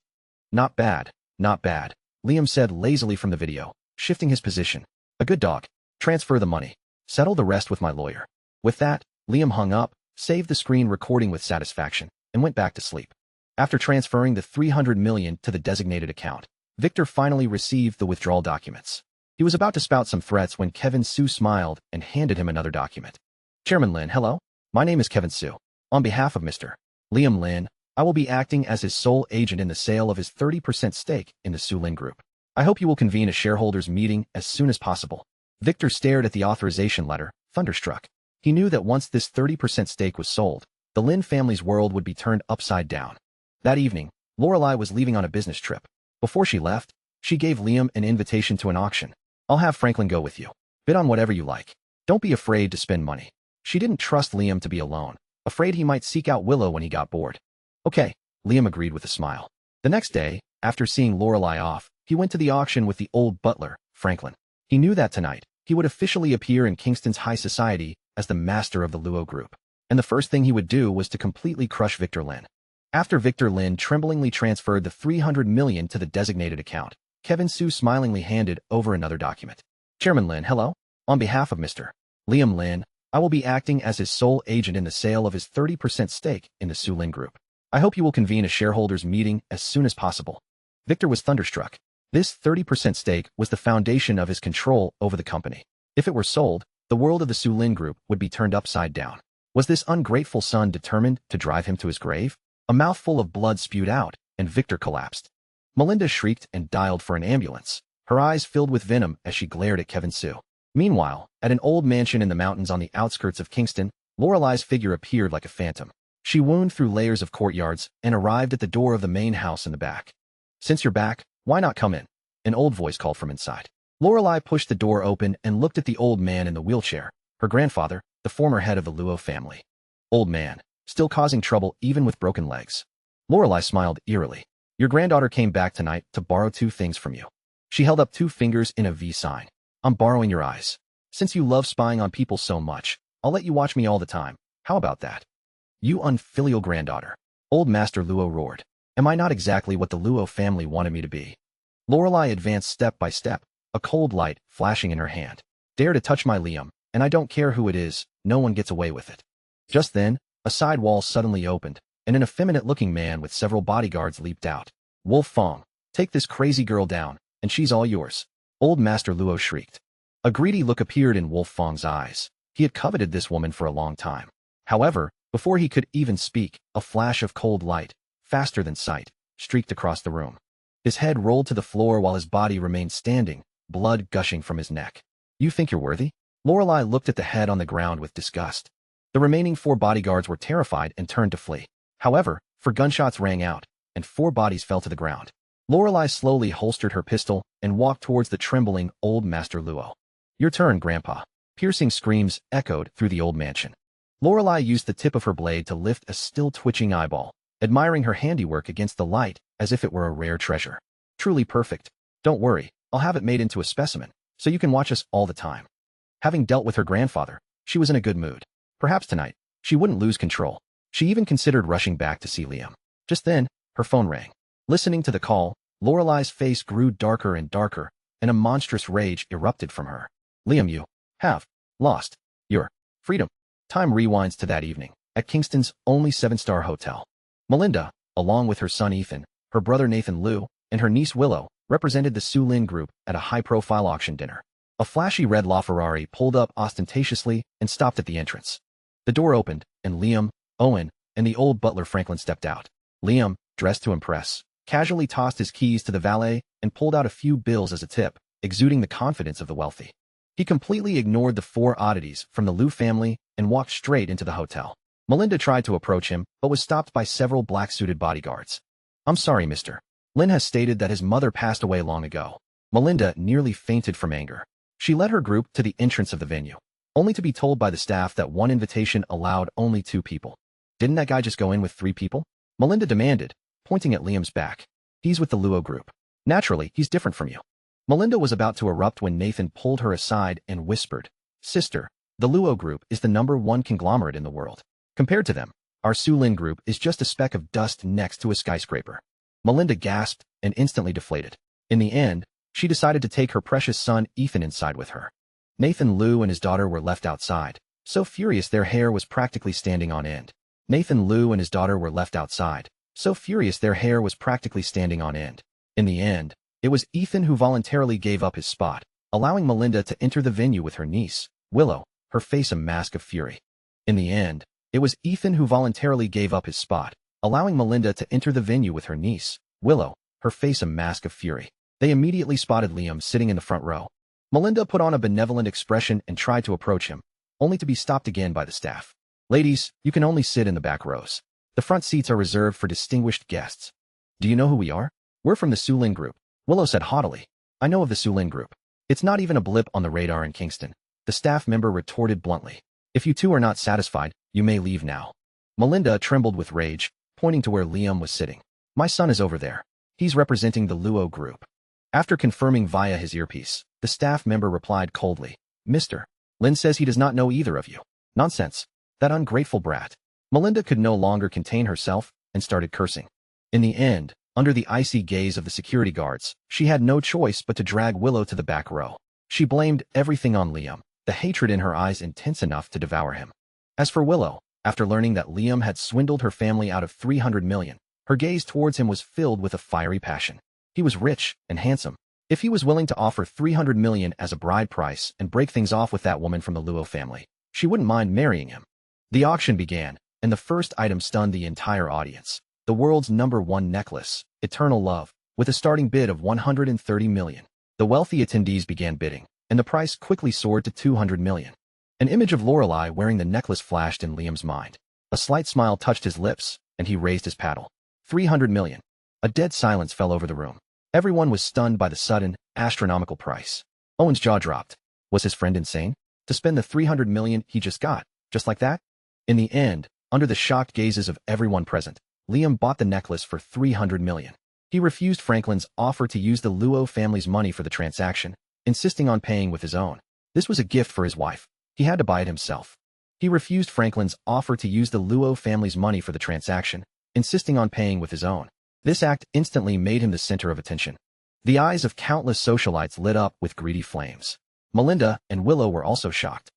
Not bad, not bad, Liam said lazily from the video, shifting his position. A good dog. Transfer the money. Settle the rest with my lawyer. With that, Liam hung up, saved the screen recording with satisfaction, and went back to sleep. After transferring the $300 million to the designated account, Victor finally received the withdrawal documents. He was about to spout some threats when Kevin Su smiled and handed him another document. Chairman Lin, hello. My name is Kevin Su. On behalf of Mr. Liam Lin, I will be acting as his sole agent in the sale of his 30% stake in the Su Lin Group. I hope you will convene a shareholders meeting as soon as possible. Victor stared at the authorization letter, thunderstruck. He knew that once this 30% stake was sold, the Lin family's world would be turned upside down. That evening, Lorelei was leaving on a business trip. Before she left, she gave Liam an invitation to an auction. I'll have Franklin go with you. Bid on whatever you like. Don't be afraid to spend money. She didn't trust Liam to be alone, afraid he might seek out Willow when he got bored. Okay, Liam agreed with a smile. The next day, after seeing Lorelei off, he went to the auction with the old butler, Franklin. He knew that tonight, he would officially appear in Kingston's high society as the master of the Luo group. And the first thing he would do was to completely crush Victor Lin. After Victor Lin tremblingly transferred the $300 million to the designated account, Kevin Su smilingly handed over another document. Chairman Lin, hello? On behalf of Mr. Liam Lin, I will be acting as his sole agent in the sale of his 30% stake in the Su Lin Group. I hope you will convene a shareholders meeting as soon as possible. Victor was thunderstruck. This 30% stake was the foundation of his control over the company. If it were sold, the world of the Su Lin Group would be turned upside down. Was this ungrateful son determined to drive him to his grave? A mouthful of blood spewed out, and Victor collapsed. Melinda shrieked and dialed for an ambulance, her eyes filled with venom as she glared at Kevin Su. Meanwhile, at an old mansion in the mountains on the outskirts of Kingston, Lorelei's figure appeared like a phantom. She wound through layers of courtyards and arrived at the door of the main house in the back. Since you're back, why not come in? An old voice called from inside. Lorelei pushed the door open and looked at the old man in the wheelchair, her grandfather, the former head of the Luo family. Old man, still causing trouble even with broken legs. Lorelei smiled eerily. Your granddaughter came back tonight to borrow 2 things from you. She held up 2 fingers in a V sign. I'm borrowing your eyes. Since you love spying on people so much, I'll let you watch me all the time. How about that? You unfilial granddaughter. Old Master Luo roared. Am I not exactly what the Luo family wanted me to be? Lorelei advanced step by step, a cold light flashing in her hand. Dare to touch my Liam, and I don't care who it is, no one gets away with it. Just then, a side wall suddenly opened, and an effeminate-looking man with several bodyguards leaped out. Wolf Fong, take this crazy girl down, and she's all yours. Old Master Luo shrieked. A greedy look appeared in Wolf Fong's eyes. He had coveted this woman for a long time. However, before he could even speak, a flash of cold light, faster than sight, streaked across the room. His head rolled to the floor while his body remained standing, blood gushing from his neck. You think you're worthy? Lorelei looked at the head on the ground with disgust. The remaining 4 bodyguards were terrified and turned to flee. However, 4 gunshots rang out, and 4 bodies fell to the ground. Lorelei slowly holstered her pistol and walked towards the trembling old Master Luo. Your turn, Grandpa. Piercing screams echoed through the old mansion. Lorelei used the tip of her blade to lift a still twitching eyeball, admiring her handiwork against the light as if it were a rare treasure. Truly perfect. Don't worry, I'll have it made into a specimen, so you can watch us all the time. Having dealt with her grandfather, she was in a good mood. Perhaps tonight, she wouldn't lose control. She even considered rushing back to see Liam. Just then, her phone rang. Listening to the call, Lorelei's face grew darker and darker, and a monstrous rage erupted from her. Liam, you have lost your freedom. Time rewinds to that evening, at Kingston's only 7-star hotel. Melinda, along with her son Ethan, her brother Nathan Liu, and her niece Willow, represented the Su Lin Group at a high-profile auction dinner. A flashy red LaFerrari pulled up ostentatiously and stopped at the entrance. The door opened, and Liam, Owen, and the old butler Franklin stepped out. Liam, dressed to impress, casually tossed his keys to the valet and pulled out a few bills as a tip, exuding the confidence of the wealthy. He completely ignored the 4 oddities from the Liu family and walked straight into the hotel. Melinda tried to approach him, but was stopped by several black-suited bodyguards. I'm sorry, mister. Lin has stated that his mother passed away long ago. Melinda nearly fainted from anger. She led her group to the entrance of the venue, only to be told by the staff that one invitation allowed only 2 people. Didn't that guy just go in with 3 people? Melinda demanded, pointing at Liam's back. He's with the Luo group. Naturally, he's different from you. Melinda was about to erupt when Nathan pulled her aside and whispered, Sister, the Luo group is the #1 conglomerate in the world. Compared to them, our Su Lin group is just a speck of dust next to a skyscraper. Melinda gasped and instantly deflated. In the end, she decided to take her precious son Ethan inside with her. Nathan Liu and his daughter were left outside, so furious their hair was practically standing on end. Nathan Liu and his daughter were left outside, so furious their hair was practically standing on end. In the end, it was Ethan who voluntarily gave up his spot, allowing Melinda to enter the venue with her niece, Willow, her face a mask of fury. In the end, it was Ethan who voluntarily gave up his spot, allowing Melinda to enter the venue with her niece, Willow, her face a mask of fury. They immediately spotted Liam sitting in the front row. Melinda put on a benevolent expression and tried to approach him, only to be stopped again by the staff. Ladies, you can only sit in the back rows. The front seats are reserved for distinguished guests. Do you know who we are? We're from the Sulin Group, Willow said haughtily. I know of the Sulin Group. It's not even a blip on the radar in Kingston. The staff member retorted bluntly. If you two are not satisfied, you may leave now. Melinda trembled with rage, pointing to where Liam was sitting. My son is over there. He's representing the Luo Group. After confirming via his earpiece, the staff member replied coldly, Mr. Lin says he does not know either of you. Nonsense. That ungrateful brat. Melinda could no longer contain herself and started cursing. In the end, under the icy gaze of the security guards, she had no choice but to drag Willow to the back row. She blamed everything on Liam, the hatred in her eyes intense enough to devour him. As for Willow, after learning that Liam had swindled her family out of 300 million, her gaze towards him was filled with a fiery passion. He was rich and handsome. If he was willing to offer 300 million as a bride price and break things off with that woman from the Luo family, she wouldn't mind marrying him. The auction began, and the first item stunned the entire audience. The world's #1 necklace, Eternal Love, with a starting bid of 130 million. The wealthy attendees began bidding, and the price quickly soared to 200 million. An image of Lorelei wearing the necklace flashed in Liam's mind. A slight smile touched his lips, and he raised his paddle. 300 million. A dead silence fell over the room. Everyone was stunned by the sudden, astronomical price. Owen's jaw dropped. Was his friend insane? To spend the 300 million he just got, just like that? In the end, under the shocked gazes of everyone present, Liam bought the necklace for 300 million. He refused Franklin's offer to use the Luo family's money for the transaction, insisting on paying with his own. This was a gift for his wife. He had to buy it himself. He refused Franklin's offer to use the Luo family's money for the transaction, insisting on paying with his own. This act instantly made him the center of attention. The eyes of countless socialites lit up with greedy flames. Melinda and Willow were also shocked.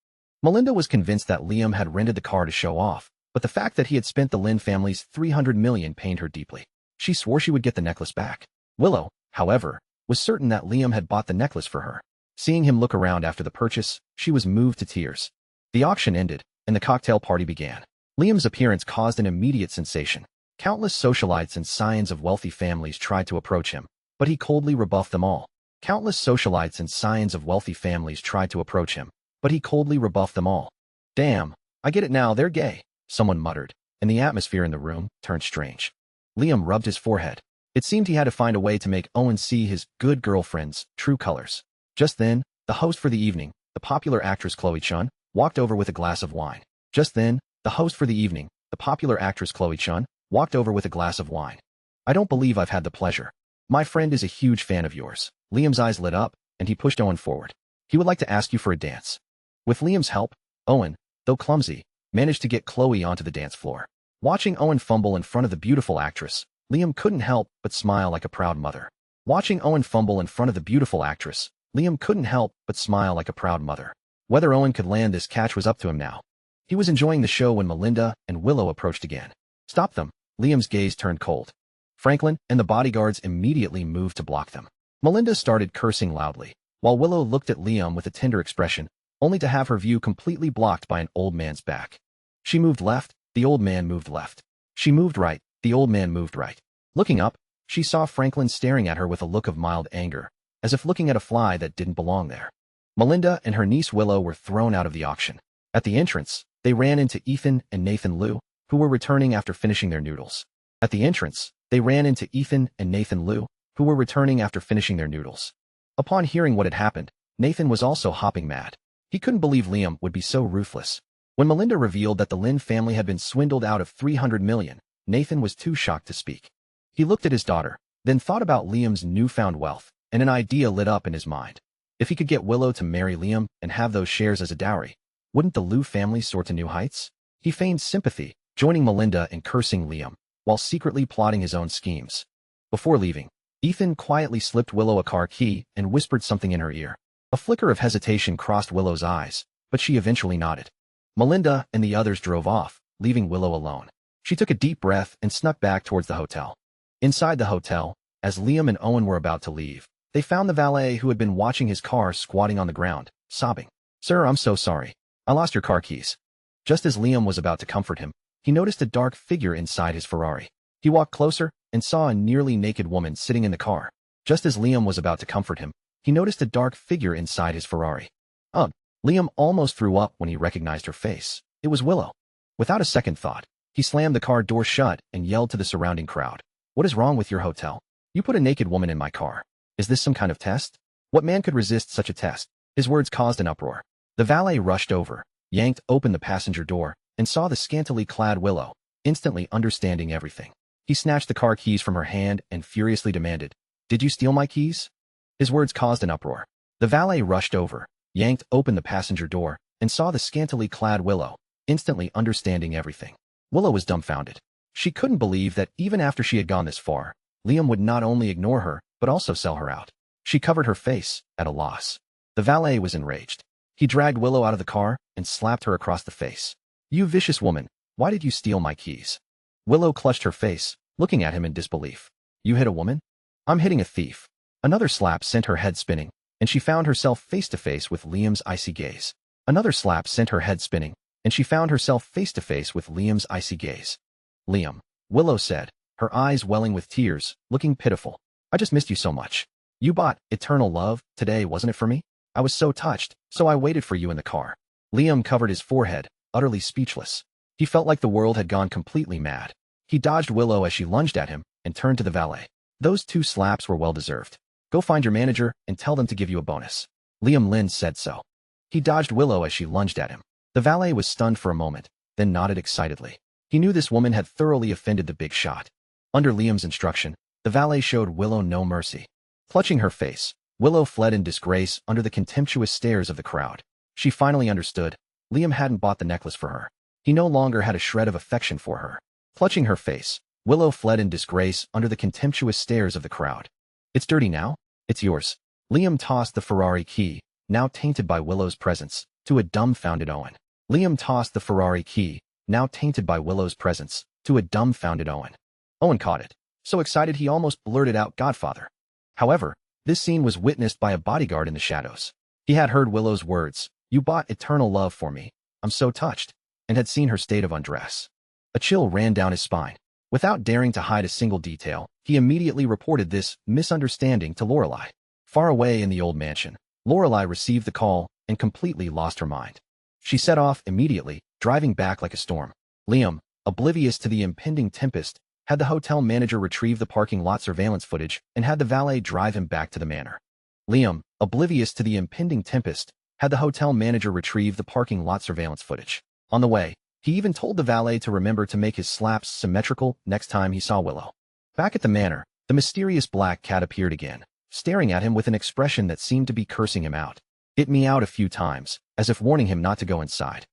Melinda was convinced that Liam had rented the car to show off, but the fact that he had spent the Lin family's 300 million pained her deeply. She swore she would get the necklace back. Willow, however, was certain that Liam had bought the necklace for her. Seeing him look around after the purchase, she was moved to tears. The auction ended, and the cocktail party began. Liam's appearance caused an immediate sensation. Countless socialites and scions of wealthy families tried to approach him, but he coldly rebuffed them all. Countless socialites and scions of wealthy families tried to approach him, but he coldly rebuffed them all. Damn, I get it now, they're gay, someone muttered, and the atmosphere in the room turned strange. Liam rubbed his forehead. It seemed he had to find a way to make Owen see his good girlfriend's true colors. Just then, the host for the evening, the popular actress Chloe Chun, walked over with a glass of wine. Just then, the host for the evening, the popular actress Chloe Chun, walked over with a glass of wine. I don't believe I've had the pleasure. My friend is a huge fan of yours. Liam's eyes lit up, and he pushed Owen forward. He would like to ask you for a dance. With Liam's help, Owen, though clumsy, managed to get Chloe onto the dance floor. Watching Owen fumble in front of the beautiful actress, Liam couldn't help but smile like a proud mother. Watching Owen fumble in front of the beautiful actress, Liam couldn't help but smile like a proud mother. Whether Owen could land this catch was up to him now. He was enjoying the show when Melinda and Willow approached again. Stop them. Liam's gaze turned cold. Franklin and the bodyguards immediately moved to block them. Melinda started cursing loudly, while Willow looked at Liam with a tender expression, only to have her view completely blocked by an old man's back. She moved left, the old man moved left. She moved right, the old man moved right. Looking up, she saw Franklin staring at her with a look of mild anger, as if looking at a fly that didn't belong there. Melinda and her niece Willow were thrown out of the auction. At the entrance, they ran into Ethan and Nathan Liu, who were returning after finishing their noodles. At the entrance, they ran into Ethan and Nathan Liu, who were returning after finishing their noodles. Upon hearing what had happened, Nathan was also hopping mad. He couldn't believe Liam would be so ruthless. When Melinda revealed that the Lin family had been swindled out of 300 million, Nathan was too shocked to speak. He looked at his daughter, then thought about Liam's newfound wealth, and an idea lit up in his mind. If he could get Willow to marry Liam and have those shares as a dowry, wouldn't the Liu family soar to new heights? He feigned sympathy, joining Melinda in cursing Liam, while secretly plotting his own schemes. Before leaving, Ethan quietly slipped Willow a car key and whispered something in her ear. A flicker of hesitation crossed Willow's eyes, but she eventually nodded. Melinda and the others drove off, leaving Willow alone. She took a deep breath and snuck back towards the hotel. Inside the hotel, as Liam and Owen were about to leave, they found the valet who had been watching his car squatting on the ground, sobbing. Sir, I'm so sorry. I lost your car keys. Just as Liam was about to comfort him, he noticed a dark figure inside his Ferrari. He walked closer and saw a nearly naked woman sitting in the car. Just as Liam was about to comfort him, he noticed a dark figure inside his Ferrari. Ugh! Liam almost threw up when he recognized her face. It was Willow. Without a second thought, he slammed the car door shut and yelled to the surrounding crowd. What is wrong with your hotel? You put a naked woman in my car. Is this some kind of test? What man could resist such a test? His words caused an uproar. The valet rushed over, yanked open the passenger door, and saw the scantily clad Willow, instantly understanding everything. He snatched the car keys from her hand and furiously demanded, "Did you steal my keys?" His words caused an uproar. The valet rushed over, yanked open the passenger door, and saw the scantily clad Willow, instantly understanding everything. Willow was dumbfounded. She couldn't believe that even after she had gone this far, Liam would not only ignore her, but also sell her out. She covered her face, at a loss. The valet was enraged. He dragged Willow out of the car and slapped her across the face. "You vicious woman, why did you steal my keys?" Willow clutched her face, looking at him in disbelief. "You hit a woman? I'm hitting a thief." Another slap sent her head spinning, and she found herself face to face with Liam's icy gaze. Another slap sent her head spinning, and she found herself face to face with Liam's icy gaze. "Liam," Willow said, her eyes welling with tears, looking pitiful. "I just missed you so much. You bought eternal love today, wasn't it for me? I was so touched, so I waited for you in the car." Liam covered his forehead, utterly speechless. He felt like the world had gone completely mad. He dodged Willow as she lunged at him and turned to the valet. "Those 2 slaps were well deserved. Go find your manager and tell them to give you a bonus." Liam Lynn said so. He dodged Willow as she lunged at him. The valet was stunned for a moment, then nodded excitedly. He knew this woman had thoroughly offended the big shot. Under Liam's instruction, the valet showed Willow no mercy. Clutching her face, Willow fled in disgrace under the contemptuous stares of the crowd. She finally understood. Liam hadn't bought the necklace for her. He no longer had a shred of affection for her. Clutching her face, Willow fled in disgrace under the contemptuous stares of the crowd. "It's dirty now? It's yours." Liam tossed the Ferrari key, now tainted by Willow's presence, to a dumbfounded Owen. Liam tossed the Ferrari key, now tainted by Willow's presence, to a dumbfounded Owen. Owen caught it, so excited he almost blurted out "Godfather." However, this scene was witnessed by a bodyguard in the shadows. He had heard Willow's words, "You bought eternal love for me. I'm so touched," and had seen her state of undress. A chill ran down his spine. Without daring to hide a single detail, he immediately reported this misunderstanding to Lorelei. Far away in the old mansion, Lorelei received the call and completely lost her mind. She set off immediately, driving back like a storm. Liam, oblivious to the impending tempest, had the hotel manager retrieve the parking lot surveillance footage and had the valet drive him back to the manor. Liam, oblivious to the impending tempest, had the hotel manager retrieve the parking lot surveillance footage. On the way, he even told the valet to remember to make his slaps symmetrical next time he saw Willow. Back at the manor, the mysterious black cat appeared again, staring at him with an expression that seemed to be cursing him out. It meowed a few times, as if warning him not to go inside.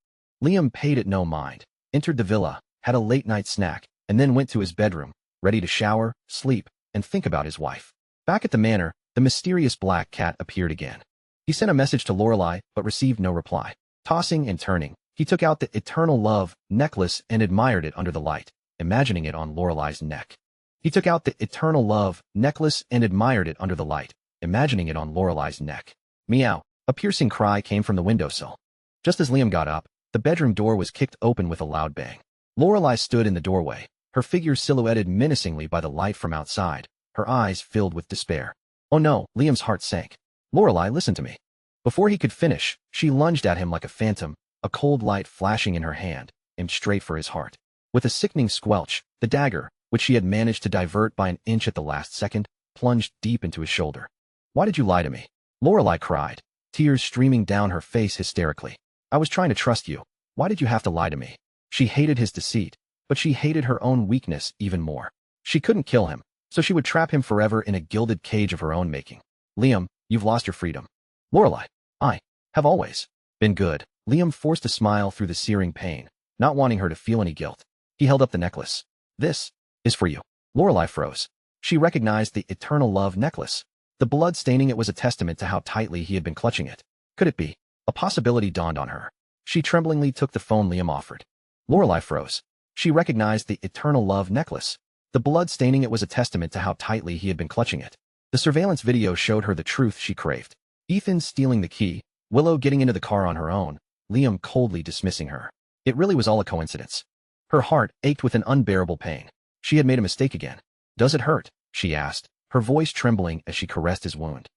Liam paid it no mind, entered the villa, had a late-night snack, and then went to his bedroom, ready to shower, sleep, and think about his wife. Back at the manor, the mysterious black cat appeared again. He sent a message to Lorelei, but received no reply. Tossing and turning, he took out the eternal love necklace and admired it under the light, imagining it on Lorelei's neck. He took out the eternal love necklace and admired it under the light, imagining it on Lorelei's neck. Meow! A piercing cry came from the windowsill. Just as Liam got up, the bedroom door was kicked open with a loud bang. Lorelei stood in the doorway, her figure silhouetted menacingly by the light from outside, her eyes filled with despair. "Oh no!" Liam's heart sank. "Lorelei, listen to me." Before he could finish, she lunged at him like a phantom, a cold light flashing in her hand, aimed straight for his heart. With a sickening squelch, the dagger, which she had managed to divert by an inch at the last second, plunged deep into his shoulder. "Why did you lie to me?" Lorelei cried, tears streaming down her face hysterically. "I was trying to trust you. Why did you have to lie to me?" She hated his deceit, but she hated her own weakness even more. She couldn't kill him, so she would trap him forever in a gilded cage of her own making. "Liam, you've lost your freedom." "Lorelei, I have always been good." Liam forced a smile through the searing pain, not wanting her to feel any guilt. He held up the necklace. "This is for you." Lorelei froze. She recognized the eternal love necklace. The blood staining it was a testament to how tightly he had been clutching it. Could it be? A possibility dawned on her. She tremblingly took the phone Liam offered. Lorelei froze. She recognized the eternal love necklace. The blood staining it was a testament to how tightly he had been clutching it. The surveillance video showed her the truth she craved. Ethan stealing the key, Willow getting into the car on her own, Liam coldly dismissing her. It really was all a coincidence. Her heart ached with an unbearable pain. She had made a mistake again. "Does it hurt?" she asked, her voice trembling as she caressed his wound.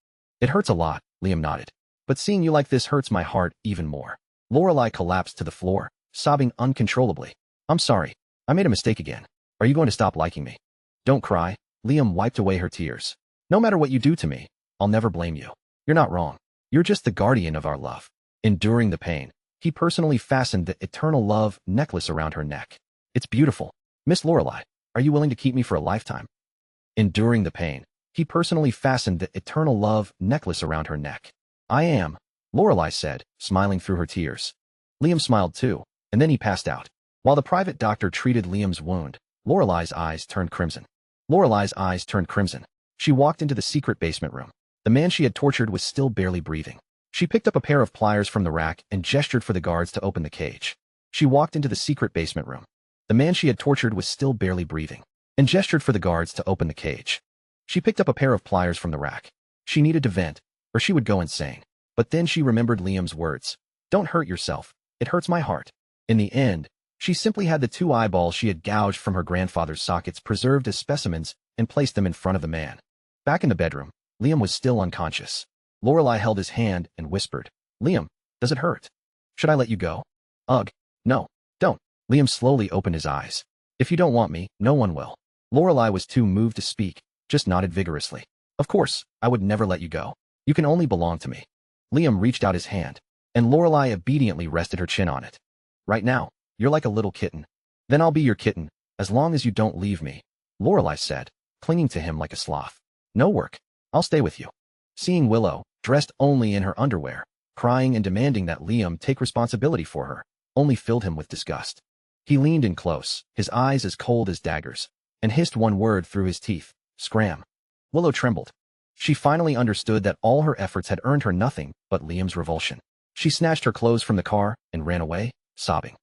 It hurts a lot, Liam nodded. But seeing you like this hurts my heart even more. Lorelei collapsed to the floor, sobbing uncontrollably. I'm sorry. I made a mistake again. Are you going to stop liking me? Don't cry. Liam wiped away her tears. No matter what you do to me, I'll never blame you. You're not wrong. You're just the guardian of our love. Enduring the pain, he personally fastened the eternal love necklace around her neck. It's beautiful. Miss Lorelei, are you willing to keep me for a lifetime? Enduring the pain, he personally fastened the eternal love necklace around her neck. I am, Lorelei said, smiling through her tears. Liam smiled too, and then he passed out. While the private doctor treated Liam's wound, Lorelei's eyes turned crimson. She walked into the secret basement room. The man she had tortured was still barely breathing. She picked up a pair of pliers from the rack and gestured for the guards to open the cage. She walked into the secret basement room. The man she had tortured was still barely breathing, and gestured for the guards to open the cage. She picked up a pair of pliers from the rack. She needed to vent, or she would go insane. But then she remembered Liam's words. Don't hurt yourself. It hurts my heart. In the end, she simply had the 2 eyeballs she had gouged from her grandfather's sockets preserved as specimens and placed them in front of the man. Back in the bedroom, Liam was still unconscious. Lorelei held his hand and whispered, Liam, does it hurt? Should I let you go? Ugh, no, don't. Liam slowly opened his eyes. If you don't want me, no one will. Lorelei was too moved to speak, just nodded vigorously. Of course, I would never let you go. You can only belong to me. Liam reached out his hand, and Lorelei obediently rested her chin on it. Right now, you're like a little kitten. Then I'll be your kitten, as long as you don't leave me, Lorelei said, clinging to him like a sloth. No work. I'll stay with you. Seeing Willow, dressed only in her underwear, crying and demanding that Liam take responsibility for her, only filled him with disgust. He leaned in close, his eyes as cold as daggers, and hissed one word through his teeth, scram. Willow trembled. She finally understood that all her efforts had earned her nothing but Liam's revulsion. She snatched her clothes from the car and ran away, sobbing.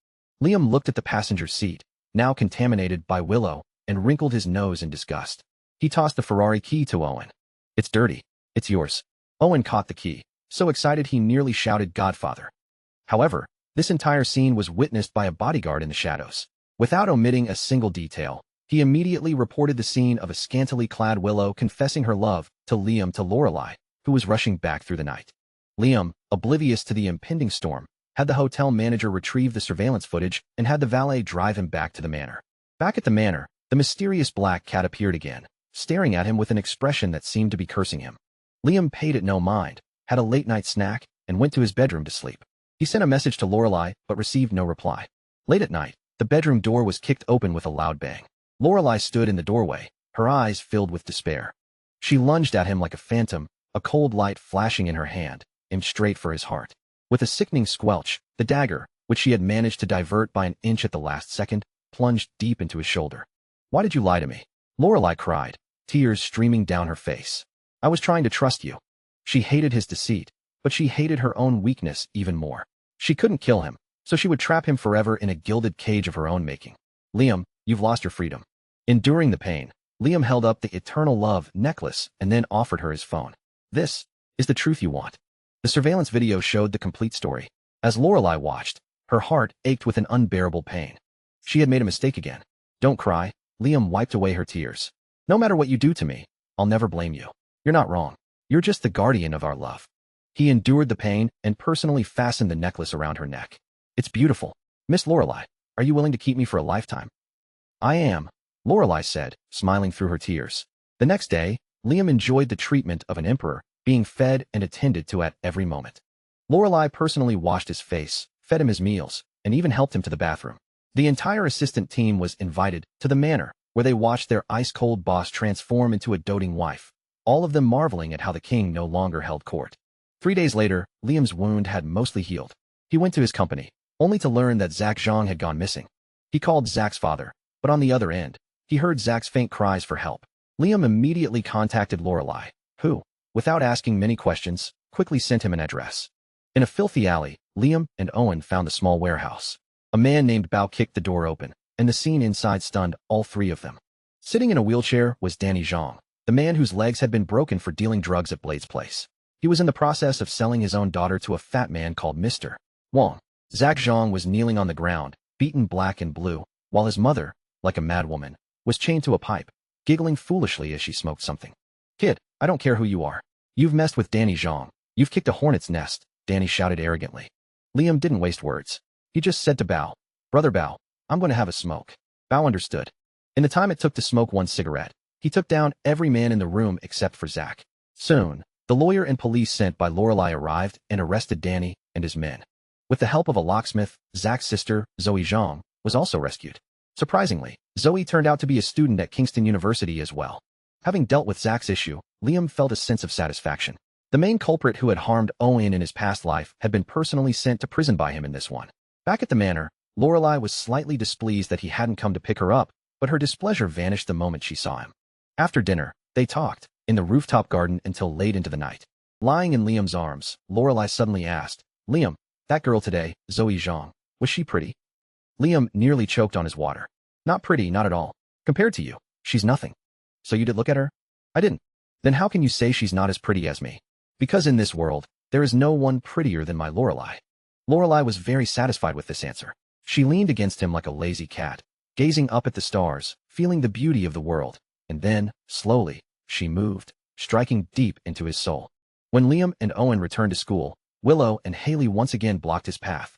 Liam looked at the passenger seat, now contaminated by Willow, and wrinkled his nose in disgust. He tossed the Ferrari key to Owen. It's dirty. It's yours. Owen caught the key, so excited he nearly shouted Godfather. However, this entire scene was witnessed by a bodyguard in the shadows. Without omitting a single detail, he immediately reported the scene of a scantily clad Willow confessing her love to Liam to Lorelei, who was rushing back through the night. Liam, oblivious to the impending storm, had the hotel manager retrieve the surveillance footage and had the valet drive him back to the manor. Back at the manor, the mysterious black cat appeared again, staring at him with an expression that seemed to be cursing him. Liam paid it no mind, had a late-night snack, and went to his bedroom to sleep. He sent a message to Lorelei, but received no reply. Late at night, the bedroom door was kicked open with a loud bang. Lorelei stood in the doorway, her eyes filled with despair. She lunged at him like a phantom, a cold light flashing in her hand, aimed straight for his heart. With a sickening squelch, the dagger, which she had managed to divert by an inch at the last second, plunged deep into his shoulder. Why did you lie to me? Lorelei cried, tears streaming down her face. I was trying to trust you. She hated his deceit, but she hated her own weakness even more. She couldn't kill him, so she would trap him forever in a gilded cage of her own making. Liam, you've lost your freedom. Enduring the pain, Liam held up the eternal love necklace and then offered her his phone. This is the truth you want. The surveillance video showed the complete story. As Lorelei watched, her heart ached with an unbearable pain. She had made a mistake again. Don't cry. Liam wiped away her tears. No matter what you do to me, I'll never blame you. You're not wrong. You're just the guardian of our love. He endured the pain and personally fastened the necklace around her neck. It's beautiful. Miss Lorelei, are you willing to keep me for a lifetime? I am, Lorelei said, smiling through her tears. The next day, Liam enjoyed the treatment of an emperor, being fed and attended to at every moment. Lorelei personally washed his face, fed him his meals, and even helped him to the bathroom. The entire assistant team was invited to the manor, where they watched their ice-cold boss transform into a doting wife, all of them marveling at how the king no longer held court. 3 days later, Liam's wound had mostly healed. He went to his company, only to learn that Zach Zhang had gone missing. He called Zach's father, but on the other end, he heard Zach's faint cries for help. Liam immediately contacted Lorelei, who, without asking many questions, quickly sent him an address. In a filthy alley, Liam and Owen found a small warehouse. A man named Bao kicked the door open, and the scene inside stunned all 3 of them. Sitting in a wheelchair was Danny Zhang, the man whose legs had been broken for dealing drugs at Blade's place. He was in the process of selling his own daughter to a fat man called Mr. Wong. Zach Zhang was kneeling on the ground, beaten black and blue, while his mother, like a madwoman, was chained to a pipe, giggling foolishly as she smoked something. Kid, I don't care who you are. You've messed with Danny Zhang. You've kicked a hornet's nest, Danny shouted arrogantly. Liam didn't waste words. He just said to Bao, Brother Bao, I'm going to have a smoke. Bao understood. In the time it took to smoke one cigarette, he took down every man in the room except for Zach. Soon, the lawyer and police sent by Lorelei arrived and arrested Danny and his men. With the help of a locksmith, Zach's sister, Zoe Zhang, was also rescued. Surprisingly, Zoe turned out to be a student at Kingston University as well. Having dealt with Zach's issue, Liam felt a sense of satisfaction. The main culprit who had harmed Owen in his past life had been personally sent to prison by him in this one. Back at the manor, Lorelei was slightly displeased that he hadn't come to pick her up, but her displeasure vanished the moment she saw him. After dinner, they talked in the rooftop garden until late into the night. Lying in Liam's arms, Lorelei suddenly asked, Liam, that girl today, Zoe Zhang, was she pretty? Liam nearly choked on his water. Not pretty, not at all. Compared to you, she's nothing. So you did look at her? I didn't. Then how can you say she's not as pretty as me? Because in this world, there is no one prettier than my Lorelei. Lorelei was very satisfied with this answer. She leaned against him like a lazy cat, gazing up at the stars, feeling the beauty of the world, and then, slowly, she moved, striking deep into his soul. When Liam and Owen returned to school, Willow and Haley once again blocked his path.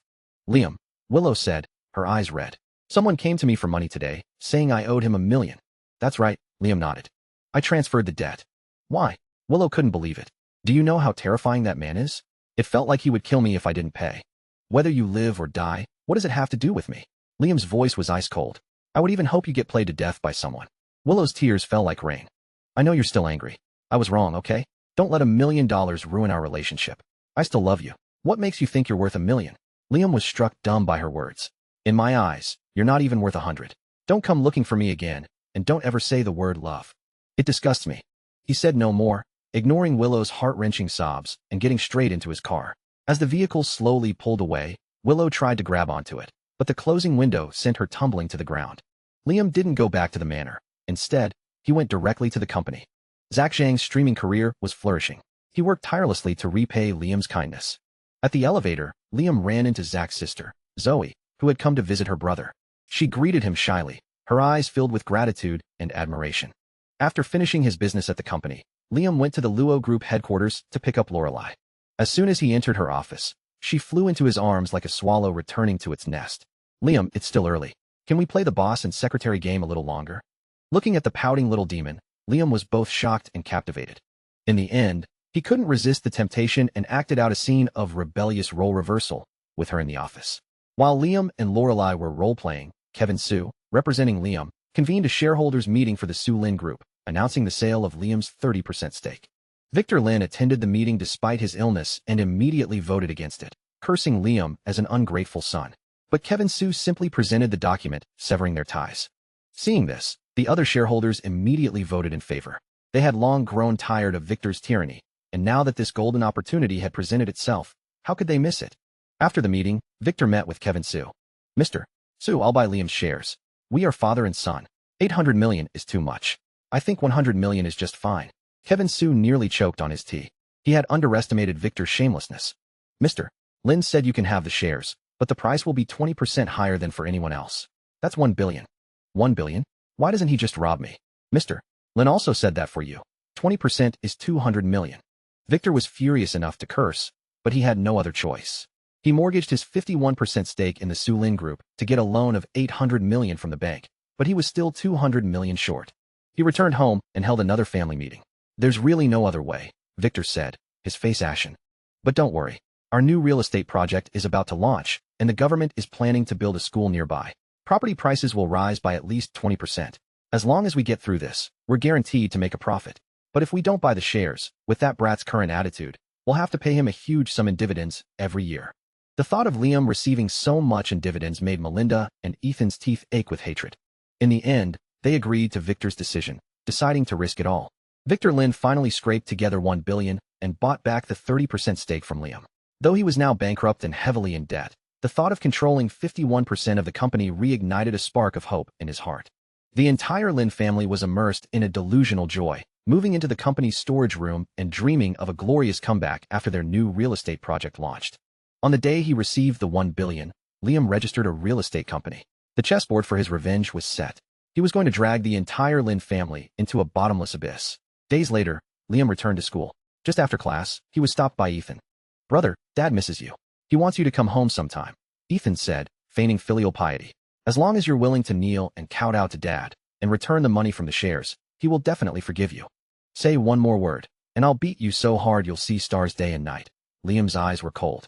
Liam, Willow said, her eyes red. Someone came to me for money today, saying I owed him $1 million. That's right, Liam nodded. I transferred the debt. Why? Willow couldn't believe it. Do you know how terrifying that man is? It felt like he would kill me if I didn't pay. Whether you live or die, what does it have to do with me? Liam's voice was ice cold. I would even hope you get played to death by someone. Willow's tears fell like rain. I know you're still angry. I was wrong, okay? Don't let $1 million ruin our relationship. I still love you. What makes you think you're worth $1 million? Liam was struck dumb by her words. In my eyes, you're not even worth 100. Don't come looking for me again, and don't ever say the word love. It disgusts me. He said no more, ignoring Willow's heart-wrenching sobs and getting straight into his car. As the vehicle slowly pulled away, Willow tried to grab onto it, but the closing window sent her tumbling to the ground. Liam didn't go back to the manor. Instead, he went directly to the company. Zach Zhang's streaming career was flourishing. He worked tirelessly to repay Liam's kindness. At the elevator, Liam ran into Zach's sister, Zoe, who had come to visit her brother. She greeted him shyly, her eyes filled with gratitude and admiration. After finishing his business at the company, Liam went to the Luo Group headquarters to pick up Lorelei. As soon as he entered her office, she flew into his arms like a swallow returning to its nest. Liam, it's still early. Can we play the boss and secretary game a little longer? Looking at the pouting little demon, Liam was both shocked and captivated. In the end, he couldn't resist the temptation and acted out a scene of rebellious role reversal with her in the office. While Liam and Lorelei were role-playing, Kevin Su, representing Liam, convened a shareholders meeting for the Su Lin Group, announcing the sale of Liam's 30% stake. Victor Lin attended the meeting despite his illness and immediately voted against it, cursing Liam as an ungrateful son. But Kevin Su simply presented the document, severing their ties. Seeing this, the other shareholders immediately voted in favor. They had long grown tired of Victor's tyranny, and now that this golden opportunity had presented itself, how could they miss it? After the meeting, Victor met with Kevin Su. Mr. Su, I'll buy Liam's shares. We are father and son. 800 million is too much. I think 100 million is just fine. Kevin Su nearly choked on his tea. He had underestimated Victor's shamelessness. Mr. Lin said you can have the shares, but the price will be 20% higher than for anyone else. That's 1 billion. 1 billion? Why doesn't he just rob me? Mr. Lin also said that for you. 20% is 200 million. Victor was furious enough to curse, but he had no other choice. He mortgaged his 51% stake in the Su Lin Group to get a loan of 800 million from the bank, but he was still 200 million short. He returned home and held another family meeting. There's really no other way, Victor said, his face ashen. But don't worry. Our new real estate project is about to launch, and the government is planning to build a school nearby. Property prices will rise by at least 20%. As long as we get through this, we're guaranteed to make a profit. But if we don't buy the shares, with that brat's current attitude, we'll have to pay him a huge sum in dividends every year. The thought of Liam receiving so much in dividends made Melinda and Ethan's teeth ache with hatred. In the end, they agreed to Victor's decision, deciding to risk it all. Victor Lin finally scraped together 1 billion and bought back the 30% stake from Liam. Though he was now bankrupt and heavily in debt, the thought of controlling 51% of the company reignited a spark of hope in his heart. The entire Lin family was immersed in a delusional joy, moving into the company's storage room and dreaming of a glorious comeback after their new real estate project launched. On the day he received the 1 billion, Liam registered a real estate company. The chessboard for his revenge was set. He was going to drag the entire Lin family into a bottomless abyss. Days later, Liam returned to school. Just after class, he was stopped by Ethan. "Brother, Dad misses you. He wants you to come home sometime," Ethan said, feigning filial piety. "As long as you're willing to kneel and kowtow to Dad and return the money from the shares, he will definitely forgive you. Say one more word, and I'll beat you so hard you'll see stars day and night." Liam's eyes were cold.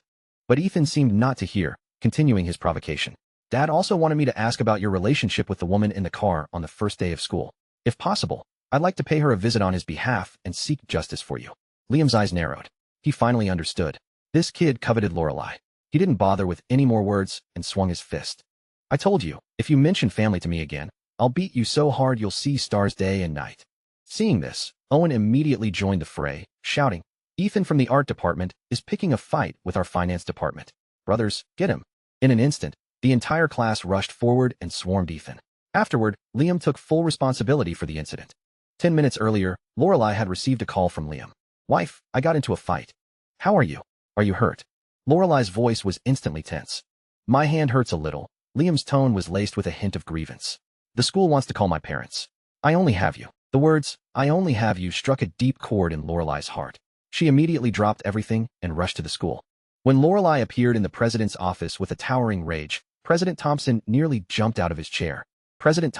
But Ethan seemed not to hear, continuing his provocation. "Dad also wanted me to ask about your relationship with the woman in the car on the first day of school. If possible, I'd like to pay her a visit on his behalf and seek justice for you." Liam's eyes narrowed. He finally understood. This kid coveted Lorelei. He didn't bother with any more words and swung his fist. "I told you, if you mention family to me again, I'll beat you so hard you'll see stars day and night." Seeing this, Owen immediately joined the fray, shouting, "Ethan from the art department is picking a fight with our finance department. Brothers, get him." In an instant, the entire class rushed forward and swarmed Ethan. Afterward, Liam took full responsibility for the incident. 10 minutes earlier, Lorelei had received a call from Liam. "Wife, I got into a fight. How are you? Are you hurt?" Lorelei's voice was instantly tense. "My hand hurts a little." Liam's tone was laced with a hint of grievance. "The school wants to call my parents. I only have you." The words, "I only have you," struck a deep chord in Lorelei's heart. She immediately dropped everything and rushed to the school. When Lorelei appeared in the president's office with a towering rage, President Thompson nearly jumped out of his chair. President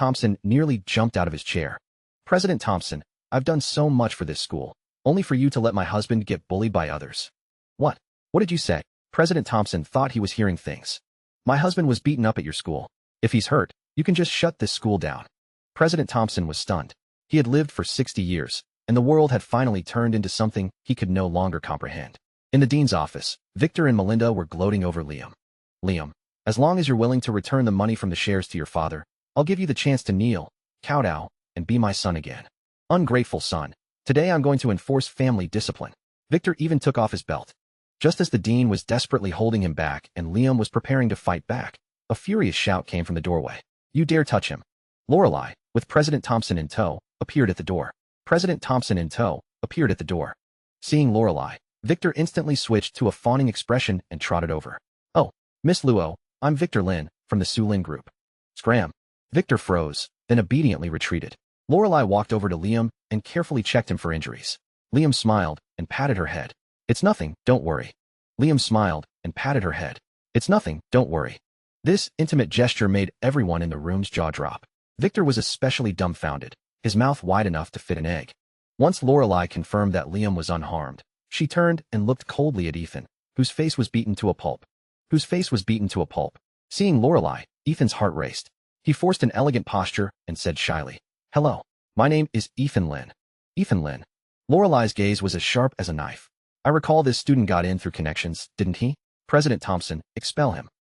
Thompson, "I've done so much for this school, only for you to let my husband get bullied by others." "What? What did you say?" President Thompson thought he was hearing things. "My husband was beaten up at your school. If he's hurt, you can just shut this school down." President Thompson was stunned. He had lived for 60 years, and the world had finally turned into something he could no longer comprehend. In the dean's office, Victor and Melinda were gloating over Liam. "Liam, as long as you're willing to return the money from the shares to your father, I'll give you the chance to kneel, kowtow, and be my son again." "Ungrateful son. Today I'm going to enforce family discipline." Victor even took off his belt. Just as the dean was desperately holding him back and Liam was preparing to fight back, a furious shout came from the doorway. "You dare touch him!" Lorelei, with President Thompson in tow, appeared at the door. Seeing Lorelei, Victor instantly switched to a fawning expression and trotted over. "Oh, Miss Luo, I'm Victor Lin, from the Su Lin Group." Scram! Victor froze, then obediently retreated. Lorelei walked over to Liam and carefully checked him for injuries. Liam smiled and patted her head. "It's nothing, don't worry." "It's nothing, don't worry." This intimate gesture made everyone in the room's jaw drop. Victor was especially dumbfounded, his mouth wide enough to fit an egg. Once Lorelei confirmed that Liam was unharmed, she turned and looked coldly at Ethan, whose face was beaten to a pulp. Seeing Lorelei, Ethan's heart raced. He forced an elegant posture and said shyly, "Hello, my name is Ethan Lin." "Ethan Lin." Lorelei's gaze was as sharp as a knife. "I recall this student got in through connections, didn't he?" "President Thompson, expel him."